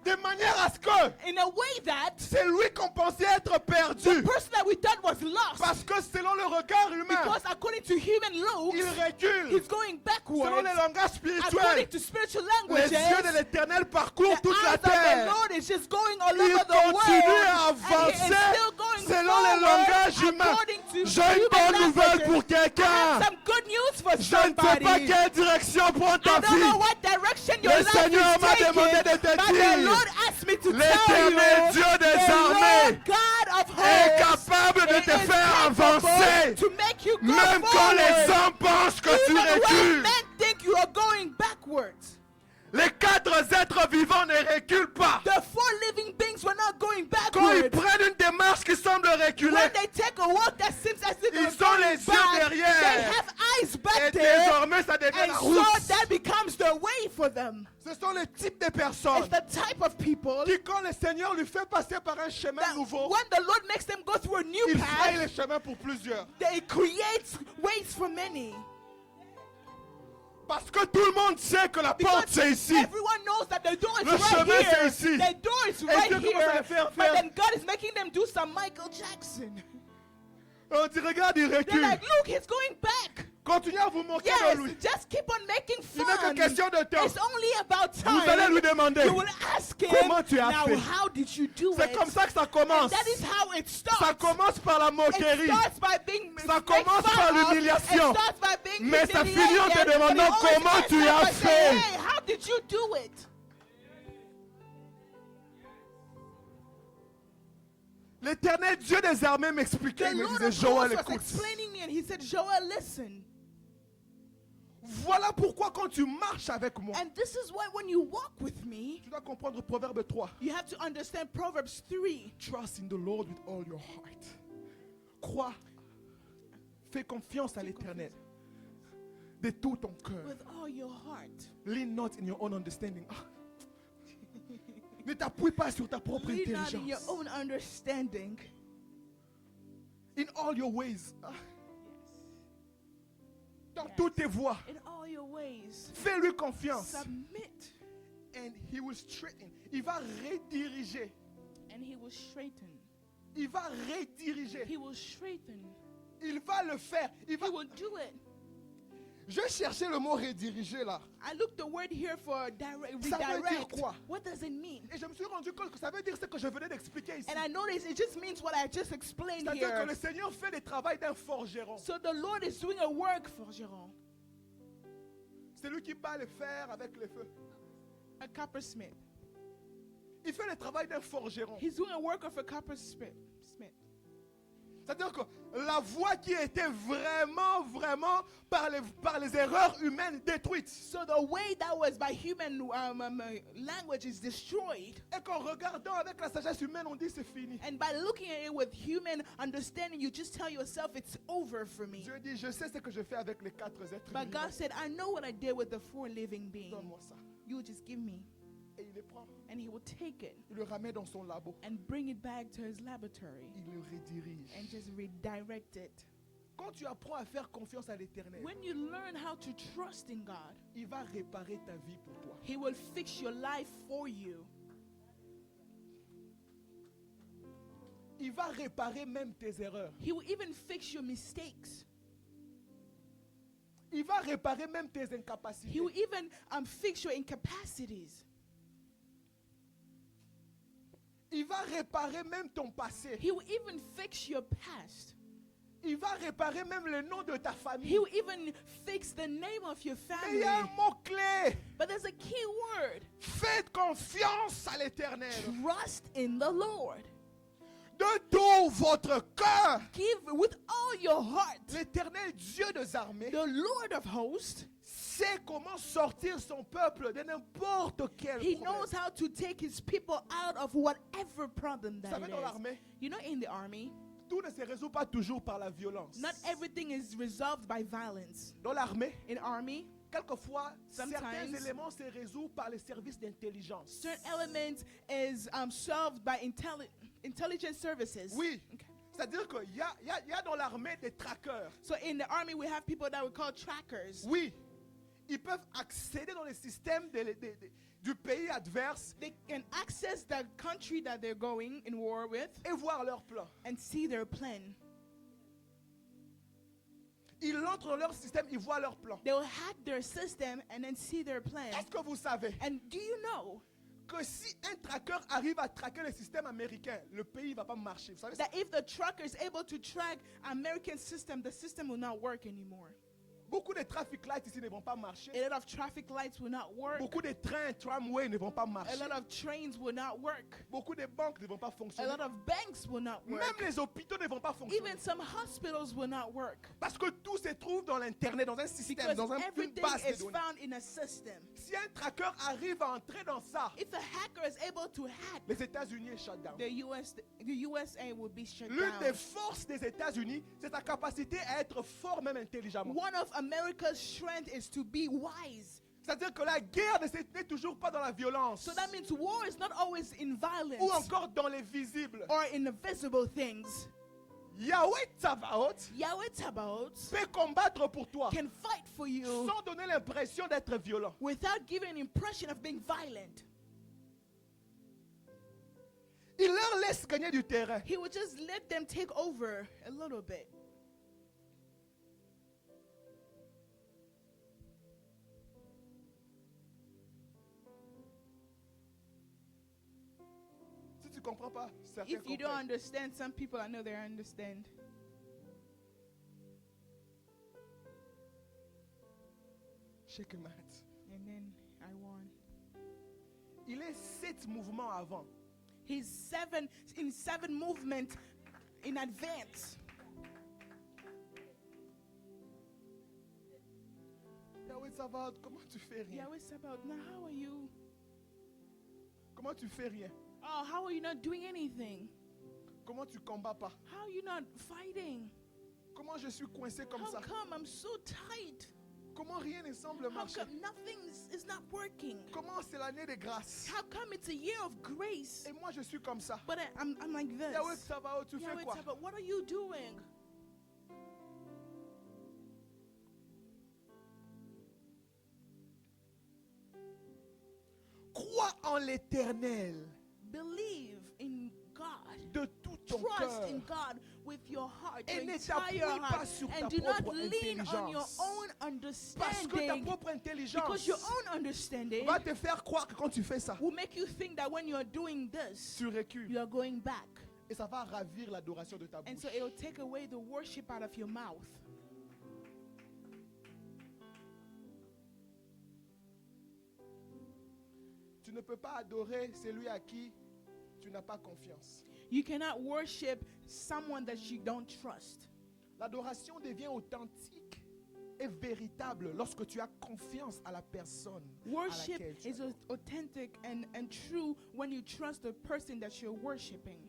De manière à ce que In a way that c'est lui qu'on pensait être the perdu. person that we thought was lost, Parce que selon le regard humain, because according to human il looks, recule. he's going Selon backwards. les langages According spirituels, to spiritual les languages, yeux de l'Éternel parcourent the toute la eyes of the terre. Lord is just going all Il over the continue world, à and he is avancer still going selon les forward langages humains. according to J'ai une human bonne nouvelle languages. pour I quelqu'un. have some good news for Je ne sais pas somebody. quelle direction prend I ta don't know vie. what direction your Le life Seigneur is m'a taking, demandé de te but the dire, Lord asked me to tell you, l'Éternel Dieu des the armées Lord God of est hosts capable de is te faire capable avancer. to make you go Même quand forward, les hommes pensent que tu even when recules. men think you are going backwards. Les quatre êtres vivants ne reculent pas. The four living beings were not going Quand ils backwards. prennent une démarche qui semble reculer, When they take a walk that seems as if Ils they're ont going les yeux back, derrière. they have eyes back et there, désormais ça devient and la so route. that becomes the way for them. Ce sont les types de It's personnes the type of people qui, quand le Seigneur lui fait passer par un chemin that nouveau, when the Lord makes them go through a new il fraye path, le chemin pour plusieurs. they create ways for many. Parce que tout le monde sait que la porte c'est ici. Everyone knows that the door is Le right chemin, c'est here. ici. The door is Et right Dieu commence à here. le faire But faire. then God is making them do some Michael Jackson. On dit, regarde, il They're recule. like, look, he's going back. Continuez à vous moquer Yes, de lui. just keep on making Il n'est que fun. question de temps. It's only about Vous allez time. lui demander, You will ask him, comment tu as now fait? how did you do C'est it? comme ça que ça And commence. that is how it starts. Ça commence par la It moquerie. starts by being Ça made commence fun par of. l'humiliation. It starts by being Mais ça finit en te humiliated, demandant but it always comment ends tu up as by fait. saying, hey, how did you do it? L'Éternel Dieu des armées m'expliquait, The il me Lord disait, of Joël, hosts was écoute. explaining me, and he said, Joel, listen. Voilà pourquoi quand tu marches avec moi, And this is why when you walk with me, tu dois comprendre Proverbe 3. you have to understand Proverbs 3. Trust in the Lord with all your heart. Crois, fais confiance à l'Éternel de tout ton cœur. With all your heart. Lean not in your own understanding. Ah. Ne t'appuie pas sur ta propre Lean not in your intelligence. own understanding. In all your ways. Ah. Dans Yes. toutes tes voies. In all your ways. Fais-lui confiance. Submit. And he will straighten. Il va rediriger. And he will straighten. Il va rediriger. He will straighten. Il va le faire. Il va... He will do it. Je cherchais le mot rediriger là. I looked the word here for direct, Ça veut dire redirect. quoi? What does it mean? Et je me suis rendu compte que ça veut dire ce que je venais d'expliquer ici. And I noticed it just means what I just explained C'est-à-dire que here. le Seigneur fait le travail d'un forgeron. So the Lord is doing a work for Jérôme, C'est lui qui bat le fer avec le feu. a coppersmith. Il fait le travail d'un forgeron. He's doing a work of a coppersmith. C'est-à-dire que la voie qui était vraiment par les erreurs humaines détruite. So the way that was by human language is destroyed. Et qu'en regardant avec la sagesse humaine, on dit c'est fini. And by looking at it with human understanding, you just tell yourself it's over for me. Dieu dit, je sais ce que je fais avec les quatre êtres But God vivants. said, I know what I did with the four living beings. Donne-moi ça. You just give me. Et il le prend. And he will take it Il le ramène dans son labo. and bring it back to his laboratory Il le redirige. and just redirect it. Quand tu apprends à faire confiance à l'Éternel, When you learn how to trust in God, il va réparer ta vie pour toi. he will fix your life for you. Il va réparer même tes erreurs. He will even fix your mistakes. Il va réparer même tes incapacités. He will even fix your incapacities. Il va réparer même ton passé. He will even fix your past. Il va réparer même le nom de ta famille. He will even fix the name of your Mais il family. y a un mot-clé. But there's a key word. Faites confiance à l'Éternel. Trust in the Lord. De tout votre cœur. Give with all your heart. L'Éternel Dieu des armées The Lord of hosts, sait comment sortir son peuple de n'importe quel he problème. knows how to take his people out of whatever problem Vous that savez, it dans is. l'armée, You know, in the army, tout ne se résout pas toujours par la violence. not everything is resolved by violence. Dans l'armée, In army, quelquefois, certains Sometimes- éléments se résolvent par les services d'intelligence. certain element is solved by intelligence services. Oui. Okay. C'est-à-dire qu'il y a dans l'armée des traqueurs. So in the army, we have people that we call trackers. Oui. Ils peuvent accéder dans les systèmes du pays adverse They can access the country that they're going in war with et voir leur plan. and see their plan. Ils entrent dans leur système, ils voient leur plan. They'll hack their system and then see their plan. Est-ce que vous savez And do you know que si un traqueur arrive à traquer le système américain, le pays ne va pas marcher? Vous savez ça? that if the trucker is able to track American system, the system will not work anymore? Beaucoup de traffic lights ici ne vont pas marcher. A lot of traffic lights will not work. Beaucoup de trains, tramways ne vont pas A marcher. lot of trains will not work. Beaucoup de banques ne vont pas A fonctionner. lot of banks will not Même work. les hôpitaux ne vont pas fonctionner. Even some hospitals will not work. Parce que tout se trouve dans l'Internet, dans un système, Because dans une everything base de is données. found in a system. Si un traqueur arrive à entrer dans ça, If a hacker is able to hack, les États-Unis est shut down. the USA will be shut L'une des down. forces des États-Unis, c'est sa capacité à être fort même intelligemment. One of America's strength is to be wise. C'est-à-dire que la guerre n'est toujours pas dans la violence So that means war is not always in ou violence encore dans les visibles. or in the visible things. Yahweh Tsavaot Yahweh Tabaoth peut combattre pour toi can fight for you sans donner l'impression d'être violent. without giving an impression of being violent. Il leur laisse gagner du terrain. He will just let them take over a little bit. Si tu ne comprends pas, certains If you don't comprennent. understand, some people I know they understand. Check it out. And then I won. Il est 7 mouvements avant. He's in seven movements in advance. Yahweh Tsavaot, comment tu fais rien? Yahweh Sabaoth, now how are you? Comment tu fais rien? Oh, how are you not doing anything? Comment tu combats pas? How are you not fighting? Comment je suis coincé comme How ça? come I'm so tight? Comment rien ne semble How marcher? come nothing is not working? Comment c'est l'année de grâce? How come it's a year of grace? Et moi je suis comme ça. But I'm like this. Yahweh Tsavaot, tu fais Yahweh quoi? Sabaoth, what are you doing? Crois en l'Éternel Believe in God. de tout ton Trust cœur in God with your heart, et your ne entire t'appuie pas heart, sur ta and do not propre lean on your intelligence. own Parce que ta understanding, propre because intelligence your own understanding va te faire croire que quand tu fais ça, will make you think that when you're doing this, tu recules. you are going back, Et ça va ravir l'adoration de ta and bouche. so it'll take away the worship out of your mouth. Tu ne peux pas adorer celui à qui tu n'as pas confiance. You cannot worship someone that you don't trust. L'adoration devient authentique et véritable lorsque tu as confiance à la personne à Worship laquelle tu is authentic and true when you trust the person that you're worshiping.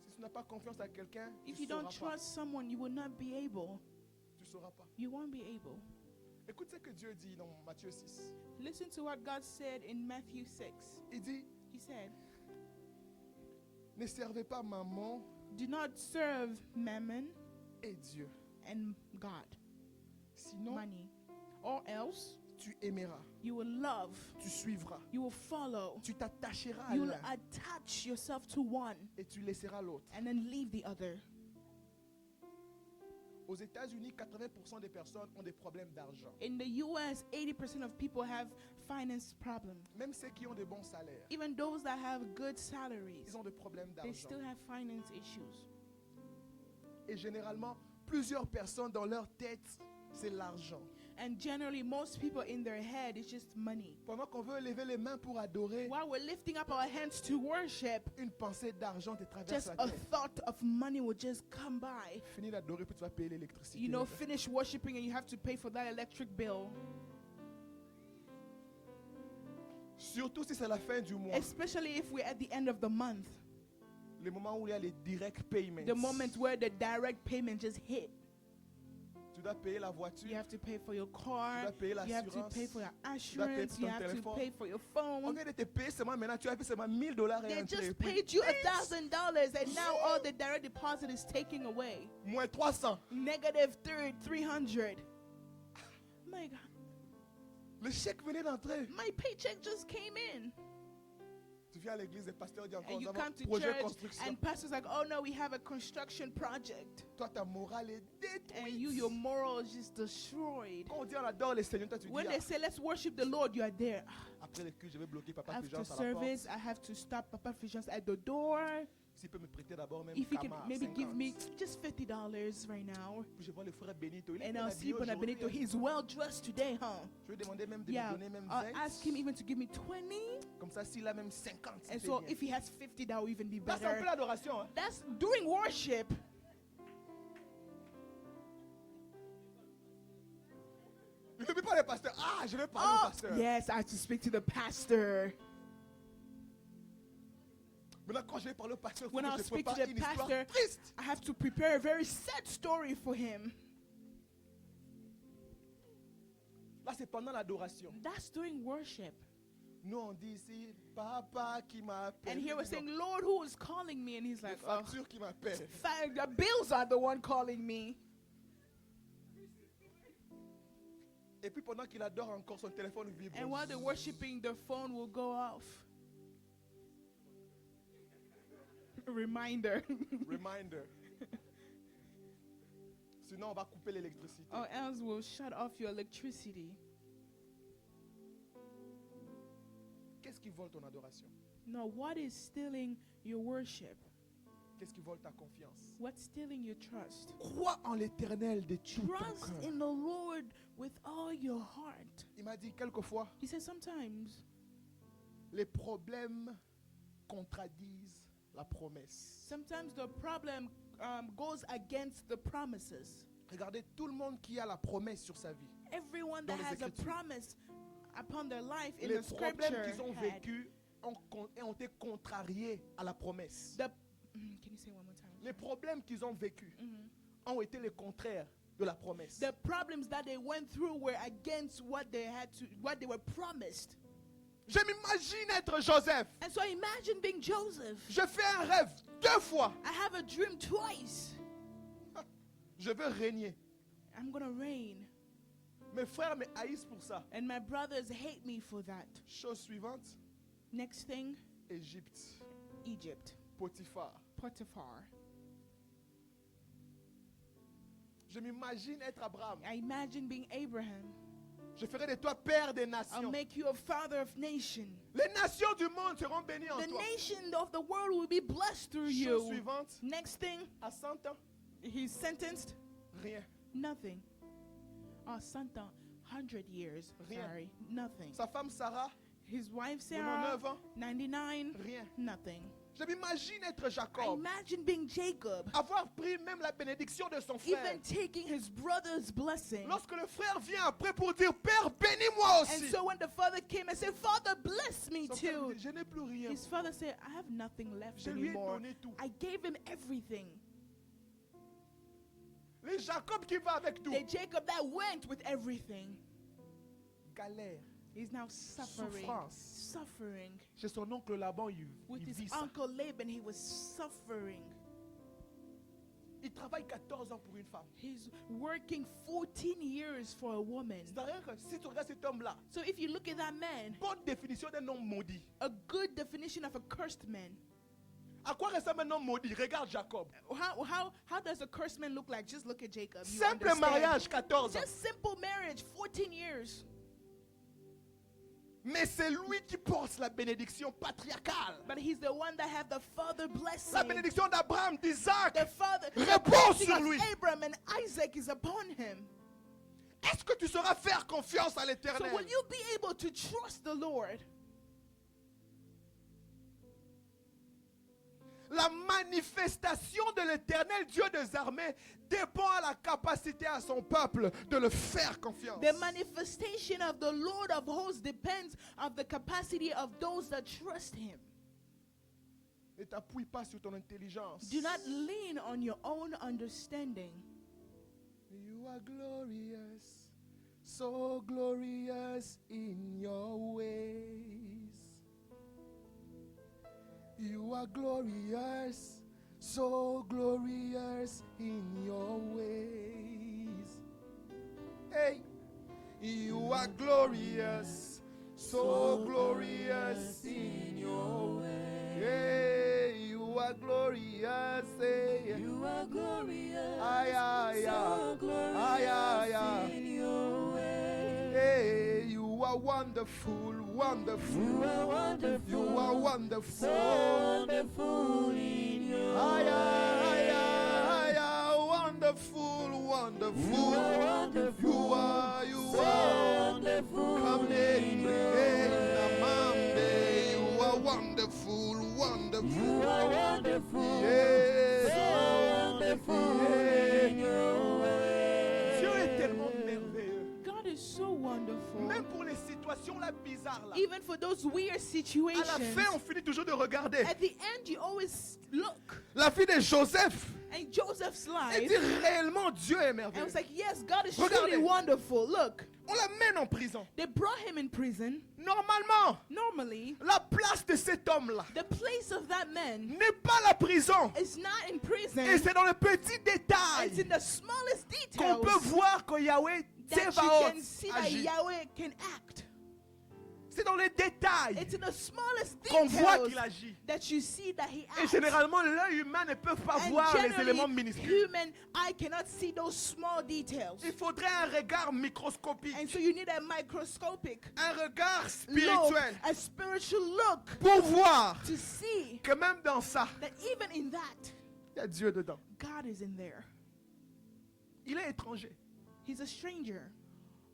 Si tu n'as pas confiance à quelqu'un, tu If you ne don't sauras pas. trust someone, you will not be able. Tu sauras pas. You won't be able. Écoute ce que Dieu dit dans Matthieu 6. Listen to what God said in Matthew 6. Il dit, He said, ne servez pas maman do not serve mammon et Dieu. and God, Sinon, money, or else tu aimeras, you will love, tu suivras, you will follow, tu t'attacheras à you will l'un attach yourself to one et tu laisseras l'autre. and then leave the other. Aux États-Unis, 80% des personnes ont des problèmes d'argent. In the US, 80% of people have finance problems. Même ceux qui ont de bons salaires, Even those that have good salaries, ils ont des problèmes they d'argent. still have finance issues. Et généralement, plusieurs personnes dans leur tête, c'est l'argent. And generally, most people in their head is just money. Pendant qu'on veut lever les mains pour adorer, While we're lifting up our hands to worship, une pensée d'argent te traverse just la a tête. thought of money will just come by. Finis d'adorer, puis tu vas payer l'électricité. You know, finish worshiping and you have to pay for that electric bill. Surtout si c'est la fin du mois. Especially if we're at the end of the month. Le moment où il y a les direct payments. The moment where the direct payment just hit. Tu dois payer la voiture. You have to pay for your Tu car. dois payer You have to l'assurance. pay for your payer assurance. pour You ton have to téléphone. pay for your On phone. vient de te payer seulement maintenant, tu as fait seulement $1000 et They entrée. just Puis, paid you $1,000 and now all the direct deposit is taken away. moins 300. Negative 300. My God, Le chèque venait d'entrer. my paycheck just came in. Tu viens à l'église, le pasteur dit encore, And nous you avons come to projet church construction. and pastor's like, oh no, we have a construction project. Toi, ta morale est And détruite. your moral is just destroyed. Quand on dit on adore le Seigneur, toi tu dis, When they say, let's worship the Lord, you are there. après le culte, je vais bloquer Papa After Fulgence à la porte. service, I have to stop Papa Fulgence at the door. S'il peut me prêter d'abord même If he can Kama, maybe 50. give me just $50 right now. Puis je vois le frère Benito. Il est And bien I'll habillé see Brother aujourd'hui, Benito. hein. He's well dressed today, huh? Je vais demander même de Yeah. me donner même I'll 20. ask him even to give me 20. Comme ça, s'il a même 50, And c'est so bien. if he has 50, that will even be Là, c'est un peu better. l'adoration. Hein. That's during worship. Ne fais pas le pasteur. Ah, je vais parler au Oh, pasteur. yes, I have to speak to the pastor. Maintenant, quand je vais parler au pasteur, il faut When que I'll je speak to prépare the une histoire pastor, triste. I have to prepare a very sad story for him. Là, c'est pendant l'adoration. That's during worship. Nous, on dit ici, papa qui m'appelle. And here we're saying, Lord, who is calling me? And he's Les like, oh, factures qui m'appellent. the bills are the one calling me. Et puis pendant qu'il adore encore, son téléphone vibre. And while they're worshiping, their phone will go off. Reminder. Reminder. Sinon, on va couper l'électricité. Or else we'll shut off your electricity. Qu'est-ce qui vole ton adoration? No, what is stealing your worship? Qu'est-ce qui vole ta confiance? What's stealing your trust? Crois en l'éternel de tout ton Trust cœur. in the Lord with all your heart. Il m'a dit quelquefois, He says sometimes les problèmes contradisent la promesse. sometimes the problem goes against the promises. Regardez tout le monde qui a la promesse sur sa vie. Everyone Dans that les has a Écritures. promise upon their life in Les the problèmes scripture qu'ils ont had vécus ont été contrariés à la promesse. the can you say one more time? Les problèmes qu'ils ont vécus Mhm. ont été le contraire de la promesse. The problems that they went through were against what they were promised. Je m'imagine être Joseph. And so imagine being Joseph. Je fais un rêve 2 fois. I have a dream twice. Je veux régner. I'm gonna reign. Mes frères me haïssent pour ça. And my brothers hate me for that. Chose suivante, Next thing, Égypte, Egypt. Potiphar. Potiphar. Je m'imagine être Abraham. I imagine being Abraham. Je ferai de toi père des I'll nations. make you a father of nations. Les nations du monde seront bénies en The toi. nation of the world will be blessed through Chose you. suivante, Next thing, à 100 ans, he's sentenced rien. nothing. Oh, Santa, 100 years. Rien. Sorry, nothing. Sa femme Sarah, His wife Sarah, 99 ans, 99, rien. nothing. Je m'imagine être I Jacob, imagine being Jacob, avoir pris même la bénédiction de son frère. even taking his brother's blessing. Lorsque le frère vient après pour dire, Père, bénis-moi And aussi. so when the father came and said, Father, bless me Son frère too. lui dit, je n'ai plus rien. His father said, I have nothing left Je lui ai anymore. donné tout. I gave him everything. Le Jacob qui va avec tout. The Jacob that went with everything. Galère, He's now suffering. souffrance. Suffering. Chez son oncle Laban, With il his vit ça. uncle Laban, he was suffering. Il travaille 14 ans pour une femme. He's working 14 years for a woman. C'est-à-dire que si tu regardes cet homme-là, So if you look at that man, bonne définition d'un homme maudit. a good definition of a cursed man. À quoi ressemble un homme maudit? Regarde Jacob. How does a cursed man look like? Just look at Jacob. You Simple understand. mariage, 14 ans. Just simple marriage, 14 years. Mais c'est lui qui porte la bénédiction patriarcale. But he's the one that have the father blessing. La bénédiction d'Abraham, d'Isaac. The father, the repose blessing sur of lui. Abraham and Isaac is upon him. Est-ce que tu sauras faire confiance à So l'Éternel? will you be able to trust the Lord? La manifestation de l'Éternel, Dieu des armées, dépend à la capacité à son peuple de le faire confiance. The manifestation of the Lord of hosts depends on the capacity of those that trust him. Ne t'appuie pas sur ton intelligence. Do not lean on your own understanding. You are glorious, so glorious in your ways. You are glorious, so glorious in your ways. Hey, you are glorious, so glorious in your ways. Hey, you are glorious. Hey. You are glorious, Ay, ay, so ay. glorious Ay, ay, ay. in your way. Hey, you are wonderful, wonderful. You are wonderful, You are wonderful. so wonderful in your Ay, way. ay, ay, ay, wonderful, wonderful. You are wonderful, You are, you so are. wonderful Come in your way. You are wonderful, wonderful. You are wonderful, Yeah. so wonderful Yeah. in your way. Dieu est tellement merveilleux. God is so wonderful. Même pour les situations là bizarres là. Even for those weird À la situations, fin, on finit toujours de regarder. at the end you always look. La fille de Joseph, And Joseph's elle life, dit réellement Dieu est and merveilleux. it's like, yes, God is Regardez. truly wonderful. Look, On l'amène en prison. they brought him in prison. Normalement, Normally, la place de cet homme-là the place of that man n'est pas la prison. is not in prison. Et c'est dans le petit détail It's in the smallest qu'on details peut voir que Yahweh that you Tsevaot can see that agit. Yahweh can act. C'est dans les détails It's in the smallest qu'on voit details qu'il agit. that you see that he Et acts. généralement, l'œil humain ne peut pas And voir les generally, éléments minuscules. human eye cannot see those small details. Il faudrait un regard microscopique, And so you need a microscopic un regard look, spirituel a spiritual look pour voir to see que même dans ça, that even in that, il y a Dieu dedans. God is in there. Il est étranger. He's a stranger.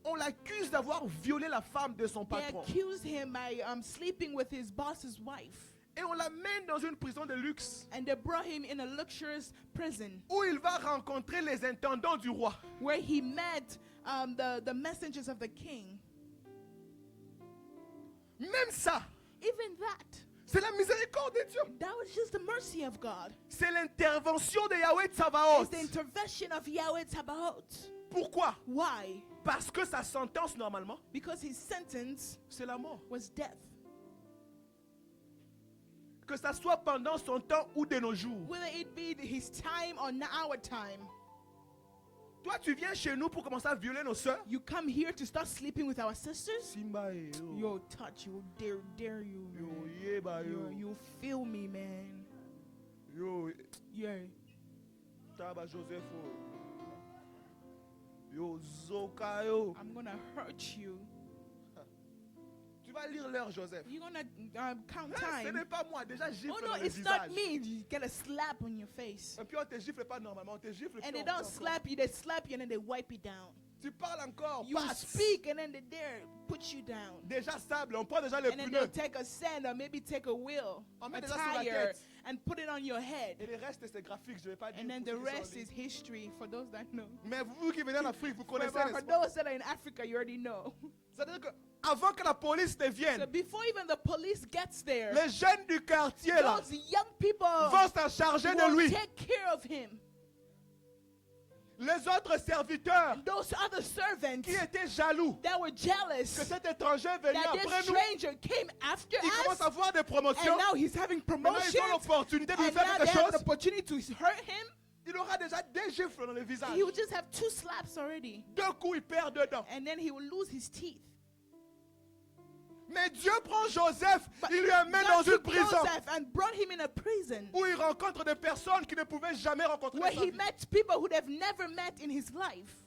On l'accuse d'avoir violé la femme de son They patron. accused him by sleeping with his boss's wife. Et on l'amène dans une prison de luxe And they brought him in a luxurious prison où il va rencontrer les intendants du roi. where he met the messengers of the king. Même ça, Even that, c'est la miséricorde de Dieu. that was just the mercy of God. C'est l'intervention de Yahweh Tsabaoth. It's the intervention of Yahweh Tabaoth. Pourquoi? Why? Parce que sa sentence, normalement, Because his sentence c'est la mort. was death. Que ça soit pendant son temps ou de nos jours. Whether it be his time or not our time, Toi, tu viens chez nous pour commencer à violer nos sœurs. you come here to start sleeping with our sisters. Simba eh, yo. Yo, touch you, dare you, Yo, man. yeba, yo. You feel me, man. Yo, Yeah. Taba Joseph. Oh. Yo, Zoka, yo. I'm gonna hurt you. Tu vas lire l'heure, Joseph. You're gonna count Hein, ce time. n'est pas moi. Déjà, gifle Oh dans no, le it's visage. not me. You get a slap on your face. Et puis on te gifle pas normalement. On te gifle. And puis they on- don't slap you, they slap you and then they wipe you down. Tu parles encore. You passe. speak and then they dare put you down. Déjà sable. On prend déjà le And then pneu. they'll take a sand or maybe take a wheel, On a met déjà sur la tire, tête. and put it on your head. Et le reste, c'est graphique. Je vais pas dire. And then pour the ceux qui sont en rest ligne. is history for those that know. Mais vous qui venez en Afrique, vous For, connaissez. for n'est-ce pas? those that are in Africa, you already know. C'est-à-dire que avant que la police ne So vienne, before even the police gets there, les jeunes du quartier là those young people vont s'en charger de will lui. take care of him. Les autres serviteurs Those other servants qui étaient jaloux that were jealous que cet étranger venait that this après nous, stranger came after ils commencent us, à avoir des promotions. and now he's having Maintenant, ils promotions, ont l'opportunité de lui and faire now they quelque have an chose. opportunity to hurt him. Il aura déjà des gifles dans le visage. He will just have 2 slaps already, 2 coups, il perd dedans. and then he will lose his teeth. Mais Dieu prend Joseph, But il lui amène God dans une took prison Joseph and brought him in a prison où il rencontre des personnes qu'il ne pouvait jamais rencontrer. where dans sa he vie. met people who they've never met in his life.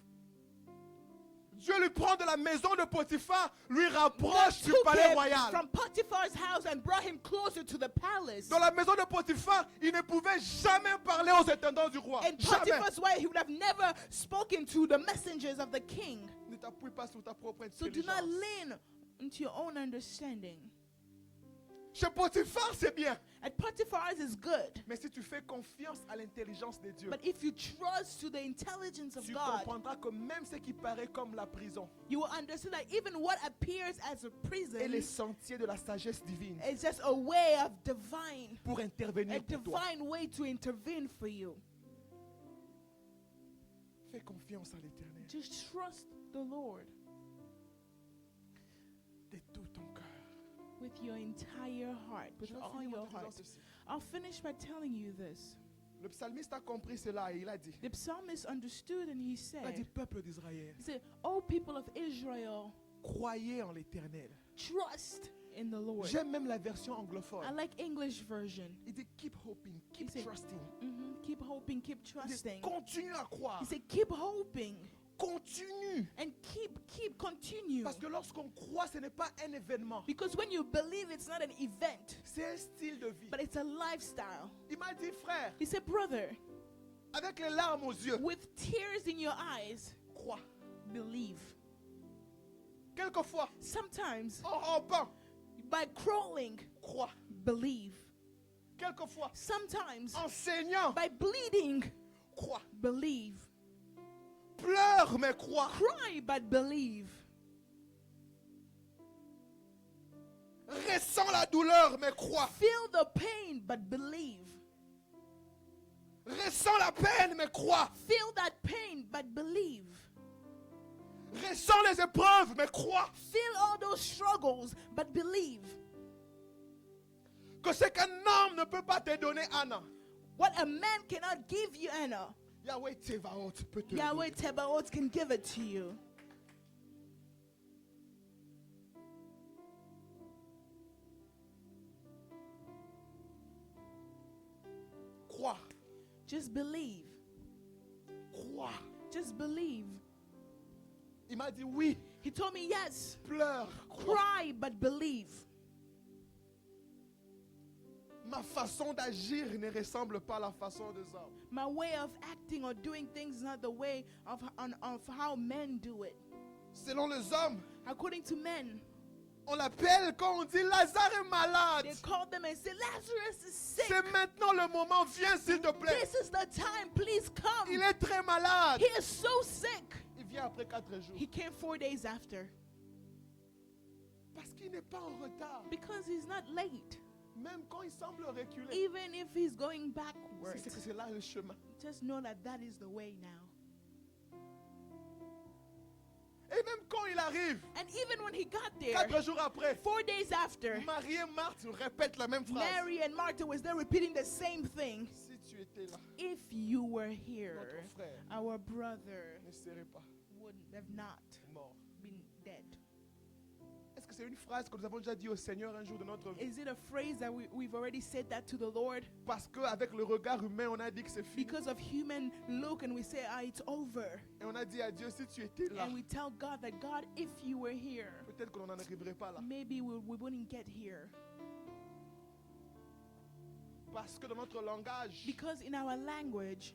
Dieu lui prend de la maison de Potiphar, lui God rapproche du took palais him royal. from Potiphar's house and brought him closer to the palace. Dans la maison de Potiphar, il ne pouvait jamais parler aux intendants du roi. In Jamais. Potiphar's way, he would have never spoken to the messengers of the king. Ne t'appuie pas sur ta propre So do not intelligence. lean into your own understanding. Chez Potiphar, c'est bien. At Potiphar's is good. Mais si tu fais confiance à l'intelligence de Dieu, But if you trust to the intelligence of tu God, comprendras que même ce qui paraît comme la prison you will understand that even what appears as a prison est les sentiers de la sagesse divine is just a way of divine, pour a intervenir pour toi. divine way to intervene for you. Fais confiance à l'Éternel Just trust the Lord de tout ton cœur. with your entire heart, Je with vais all finir en your te disant heart. ceci. I'll finish by telling you this. Le psalmiste a compris cela et il a dit, The psalmist understood and he il a dit, said, peuple d'Israël, "O people of Israel, croyez en l'Éternel. trust in the Lord." J'aime même la version anglophone. I like English version. Il dit, keep hoping, keep said- trusting. Keep hoping, keep Il dit, trusting. continue à croire. He said, keep hoping Continue. and continue. Parce que lorsqu'on croit, ce n'est pas un événement. Because when you believe, it's not an event, C'est un style de vie. but it's a lifestyle. Il m'a dit, frère, He said, brother, avec les larmes aux yeux, with tears in your eyes, crois. believe. Quelquefois, Sometimes en rampant, by crawling, crois. believe. Quelquefois, Sometimes en saignant, by bleeding, crois. believe. Pleure, mais crois. Cry, but believe. Ressens la douleur, mais crois. Feel the pain, but believe. Ressens la peine, mais crois. Feel that pain, but believe. Ressens les épreuves, mais crois. Feel all those struggles, but believe. Que ce qu'un homme ne peut pas te donner, Anna, What a man cannot give you, Anna, Yahweh Tsevaot peut te le Yahweh donner. Tebaot can give it to you. Crois, Just believe. crois. Just believe. Il m'a dit oui, He told me, yes, pleure, crois. cry, but believe. Ma façon d'agir ne ressemble pas à la façon des hommes. My way of acting or doing things is not the way of how men do it. Selon les hommes, According to men, on l'appelle quand on dit Lazare est malade. they call them and say, Lazarus is sick. C'est maintenant le moment, viens s'il te plaît. This is the time, please come. Il est très malade. He is so sick. Il vient après 4 jours. He came 4 days after Parce qu'il n'est pas en retard. because he's not late. Même quand il semble reculer. Even if he's going Si backwards, c'est que c'est là le chemin. just know that that is the way now. Et même quand il arrive, And even when he got there, 4 jours après, 4 days after, Marie et Marthe répètent la même phrase. Mary and Martha was there repeating the same thing. Si tu étais là, If you were notre here, frère our brother ne serait pas would have not mort. been dead. Est-ce que c'est une phrase que nous avons déjà dit au Seigneur un jour de notre vie? Is it a phrase that we've already said that to the Lord? Parce qu'avec le regard humain, on a dit que c'est fini. Because of human look and we say, it's over. Et on a dit à Dieu, si tu étais là, And we tell God that, God, if you were here, peut-être qu'on n'en arriverait pas là. maybe we wouldn't get here. Parce que dans notre langage, Because in our language,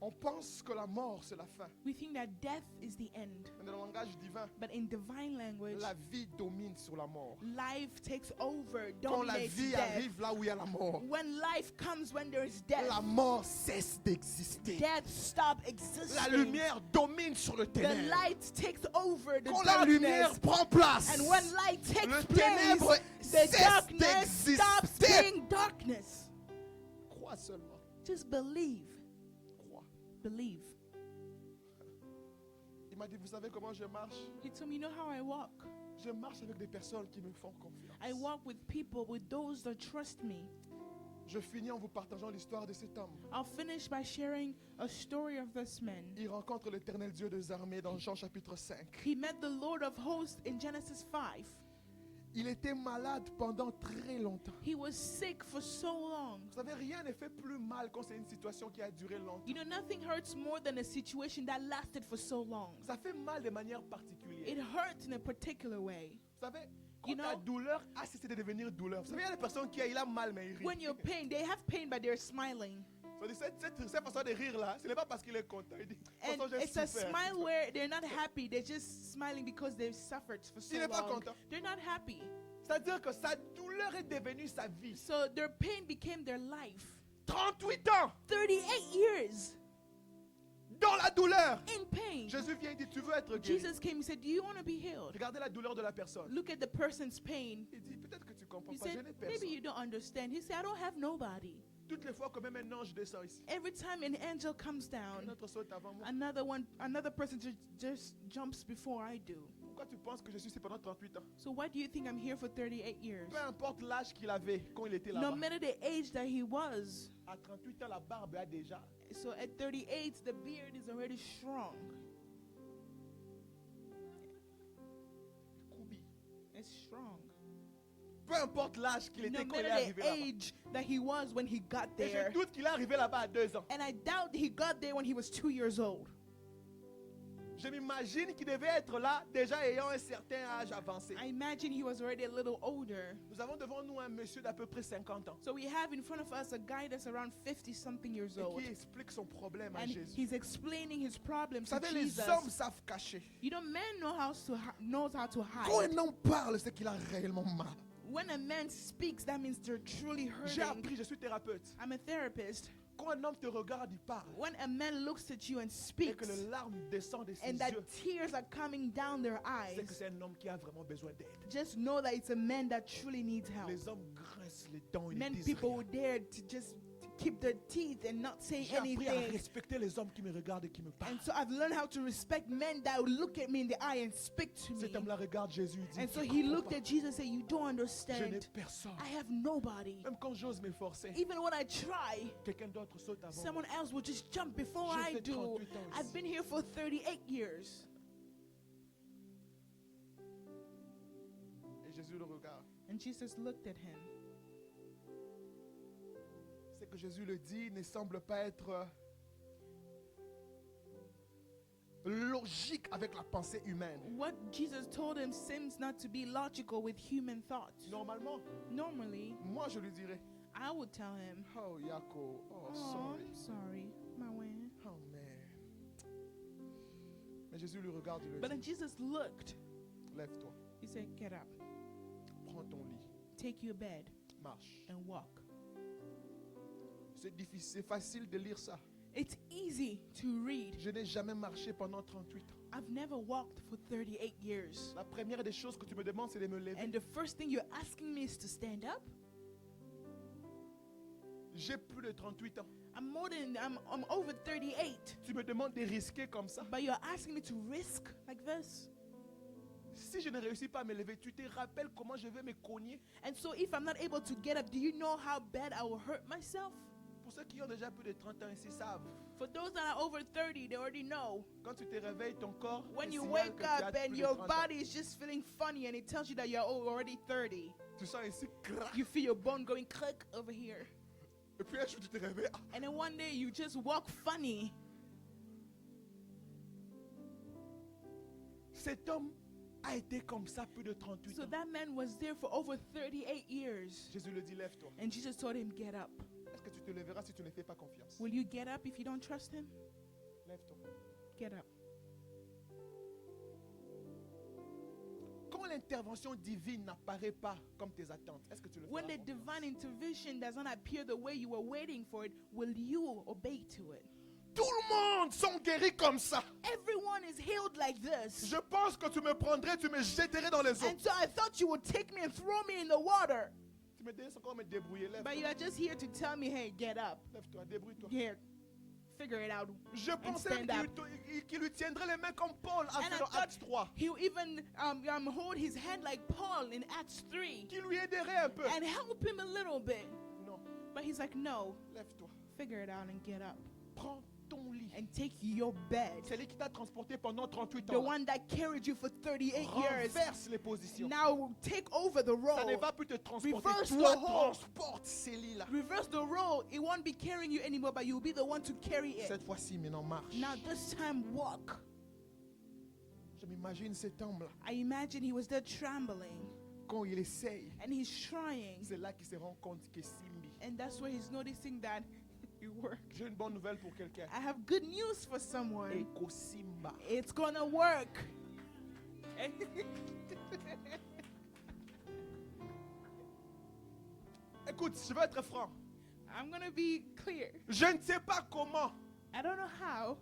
on pense que la mort, c'est la fin. we think that death is the end. Mais dans le langage divin, But in divine language, la vie domine sur la mort. life takes over, Quand la dominates vie death. arrive là où il y a la mort, When life comes when there is death, la mort cesse d'exister. death stops La existing. lumière domine sur le The ténèbre. light takes over the Quand la lumière darkness. prend place, And when light takes le place, ténèbre the cesse darkness stops d'exister. being darkness. Crois seulement. Just believe. Crois. Believe. Il m'a dit, vous savez comment je marche? He told me, you know how I walk? Je marche avec des personnes qui me font confiance. I walk with people, with those that trust me. Je finis en vous partageant l'histoire de cet homme. I'll finish by sharing a story of this man. Il rencontre l'Éternel Dieu des armées dans Jean chapitre 5. He met the Lord of hosts in Genesis 5. Il était malade pendant très longtemps. He was sick for so long. Vous savez, rien ne fait plus mal quand c'est une situation qui a duré longtemps. You know, nothing hurts more than a situation that lasted for so long. Ça fait mal de manière particulière. It hurts in a particular way. Vous savez, quand You la know- douleur a cessé de devenir douleur. Vous savez, il y a des personnes qui il a mal, mais il rit. When you're pain, they have pain, but they're smiling. Cette façon de rire là, ce n'est pas parce qu'il est content. Il dit, de toute And façon, j'ai it's a souffert. smile where they're not happy. They're just smiling because they've suffered for so Il n'est pas long. content. They're not happy. C'est-à-dire que sa douleur est devenue sa vie. So their pain became their life. 38 ans 38 years dans la douleur. in pain. Jésus vient et dit, tu veux être guéri. Jesus came and said, do you want to be healed? Regardez la douleur de la personne. Look at the person's pain. Il dit, peut-être que tu comprends He pas, je said, n'ai maybe personne. you don't understand. He said, I don't have nobody. Toutes les fois que même un ange descend ici, Every time an angel comes un down, autre saute avant moi. another person just jumps before I do. Pourquoi tu penses que je suis ici pendant 38 ans? So why do you think I'm here for 38 years? Peu importe l'âge qu'il avait quand il était No là-bas. matter the age that he was. À 38 ans, la barbe a déjà. So at 38, the beard is already strong. Koubi. It's strong. Peu importe l'âge qu'il No était quand il est matter arrivé the là-bas. age that he was when he got Et je there. doute qu'il est arrivé là-bas à 2 ans. And I doubt he got there when he was 2 years old. Je m'imagine qu'il devait être là déjà ayant un certain âge avancé. I imagine he was already a little older. Nous avons devant nous un monsieur d'à peu près 50 ans So we have in front of us a guy that's around 50-something years et old. qui explique son problème à And Jésus. he's explaining his problem Vous to savez, les Jesus. hommes savent cacher. You know, man knows how to Quand hide. un homme parle, c'est qu'il a réellement mal. When a man speaks, that means they're truly J'ai hurting. appris, je suis thérapeute. I'm a therapist. Quand un homme te regarde, il parle. When a man looks at you and Et speaks, que les larmes descendent de ses and that yeux, tears are coming down their c'est que eyes, c'est un homme qui a vraiment besoin d'aide. just know that it's a man that truly needs help. Les hommes grincent les dents et ne Many disent people rien. would dare to just keep their teeth and not say J'ai appris à anything. respecter les hommes qui me regardent et qui me parlent. And so I've learned how to respect men that would look at me in the eye and speak to me. Cet homme-là regarde Jésus et dit, And so tu he comprends looked pas. at Jesus and said, you don't Je n'ai understand. personne. I have nobody. Même quand j'ose m'efforcer, Even when I try, quelqu'un d'autre saute avant moi. someone else will just jump before J'ai I fait do. 38 ans I've ici. been here for 38 years. Et Jésus le regarde. And Jesus looked at him. Ce que Jésus le dit ne semble pas être logique avec la pensée humaine. What Jesus told him seems not to be logical with human thoughts. Normalement, Normally, moi je lui dirais, I would tell him, oh Yako, oh oh, sorry, I'm sorry, my way. oh man. Mais Jésus lui regarde et lui But then dit, Jesus looked. lève-toi, He said, get up, prends ton lit, take your bed, marche. and walk. C'est difficile, c'est facile de lire ça. It's easy to read. Je n'ai jamais marché pendant 38 ans. I've never walked for 38 years. La première des choses que tu me demandes, c'est de me lever. And the first thing you're asking me is to stand up? J'ai plus de 38 ans. I'm over 38. Tu me demandes de risquer comme ça. But you're asking me to risk like this? Si je ne réussis pas à me lever, tu te rappelles comment je vais me cogner? And so if I'm not able to get up, do you know how bad I will hurt myself? Pour ceux qui ont déjà plus de 30 ans ici savent. For those that are over 30, they already know. Quand tu te réveilles, ton corps When te you signale wake que tu as up plus and de your 30 ans. body is just feeling funny and it tells you that you're already 30. Tu sens ici, crac. You feel your bone going click over here. Et puis un jour, tu te réveilles. Ah, And then one day you just walk funny. cet homme a été comme ça plus de 38 So ans. that man was there for over 38 years. Jésus le dit, lève-toi. And Jesus told him, get up. Est-ce que tu te lèveras si tu ne fais pas confiance? Will you get up if you don't trust him? Lève-toi. Get up. Quand l'intervention divine n'apparaît pas comme tes attentes, est-ce que tu le feras? When the divine intervention does not appear the way you were waiting for it, will you obey to it? Tout le monde sont guéris comme ça. Everyone is healed like this. Je pense que tu me prendrais, tu me jetterais dans les eaux. And so I thought you would take me and throw me in the water. Tu me laisses encore me débrouiller. But you Lève-toi. are just here to tell me, hey, get up. Lève-toi, débrouille-toi. Here, figure it out. Je pensais stand qu'il lui tiendrait les mains comme Paul a And fait I dans thought Acte 3. he'll even hold his hand like Paul in Acts 3 Qui lui aiderait un peu. and help him a little bit. Non, But he's like, no, lève-toi. figure it out and get up. Prends ton lit. and take your bed. C'est lui qui t'a transporté pendant 38 The ans. one that carried you for 38 years. Renverse les positions. Now take over the Ça ne role. va plus te transporter. Reverse Toi, the whole. transporte ces lits-là. Reverse the role. It won't be carrying you anymore, but you'll be the one to carry it. Cette fois-ci, maintenant, marche. Now this time walk. Je m'imagine cet homme-là. I imagine he was there trembling Quand il essaye, and he's trying. c'est là qu'il se rend compte que Simbi. And that's where he's noticing that it worked. J'ai une bonne nouvelle pour quelqu'un. I have good news for someone. Eko Simba. It's gonna work. Écoute, je vais être franc. I'm gonna be clear. Je ne sais pas comment. I don't know how.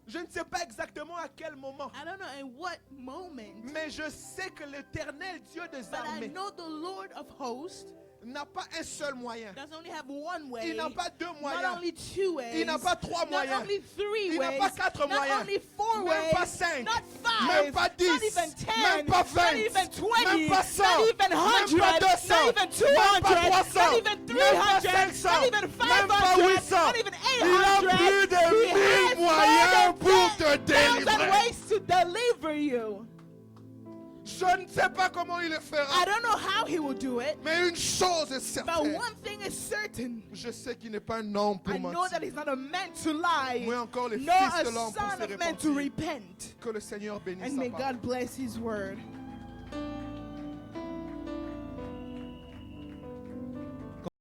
Je ne sais pas exactement à quel moment. I don't know in what moment. Mais je sais que l'Éternel Dieu des But I armées know the Lord of hosts n'a pas un seul moyen. doesn't only have one way. Il n'a pas deux Not moyens. only two ways. Il n'a pas trois Not moyens. only three Il n'a ways. pas quatre Not moyens. only four Même ways. pas cinq. Not five. Même pas 10. Not even 10. Même pas 20. Not even 20. Même pas 100. Not even 100. Même pas 200. Not even 200. Même pas 300. Not even 300. Même pas 500. Not even 500. Même pas 800. Not even Il a 800. plus de He 1000 has moyens more pour than te 10,000 délivrer. ways to deliver you. Je ne sais pas comment il le I fera. don't know how he will do it, Mais une chose est but certaine. one thing is certain. Je sais qu'il n'est pas un homme pour I know mentir. that he's not a man to lie, Moins encore les nor fils a de l'homme pour son se of man to repentir. repent. Que le Seigneur bénisse And sa may parole. God bless his word.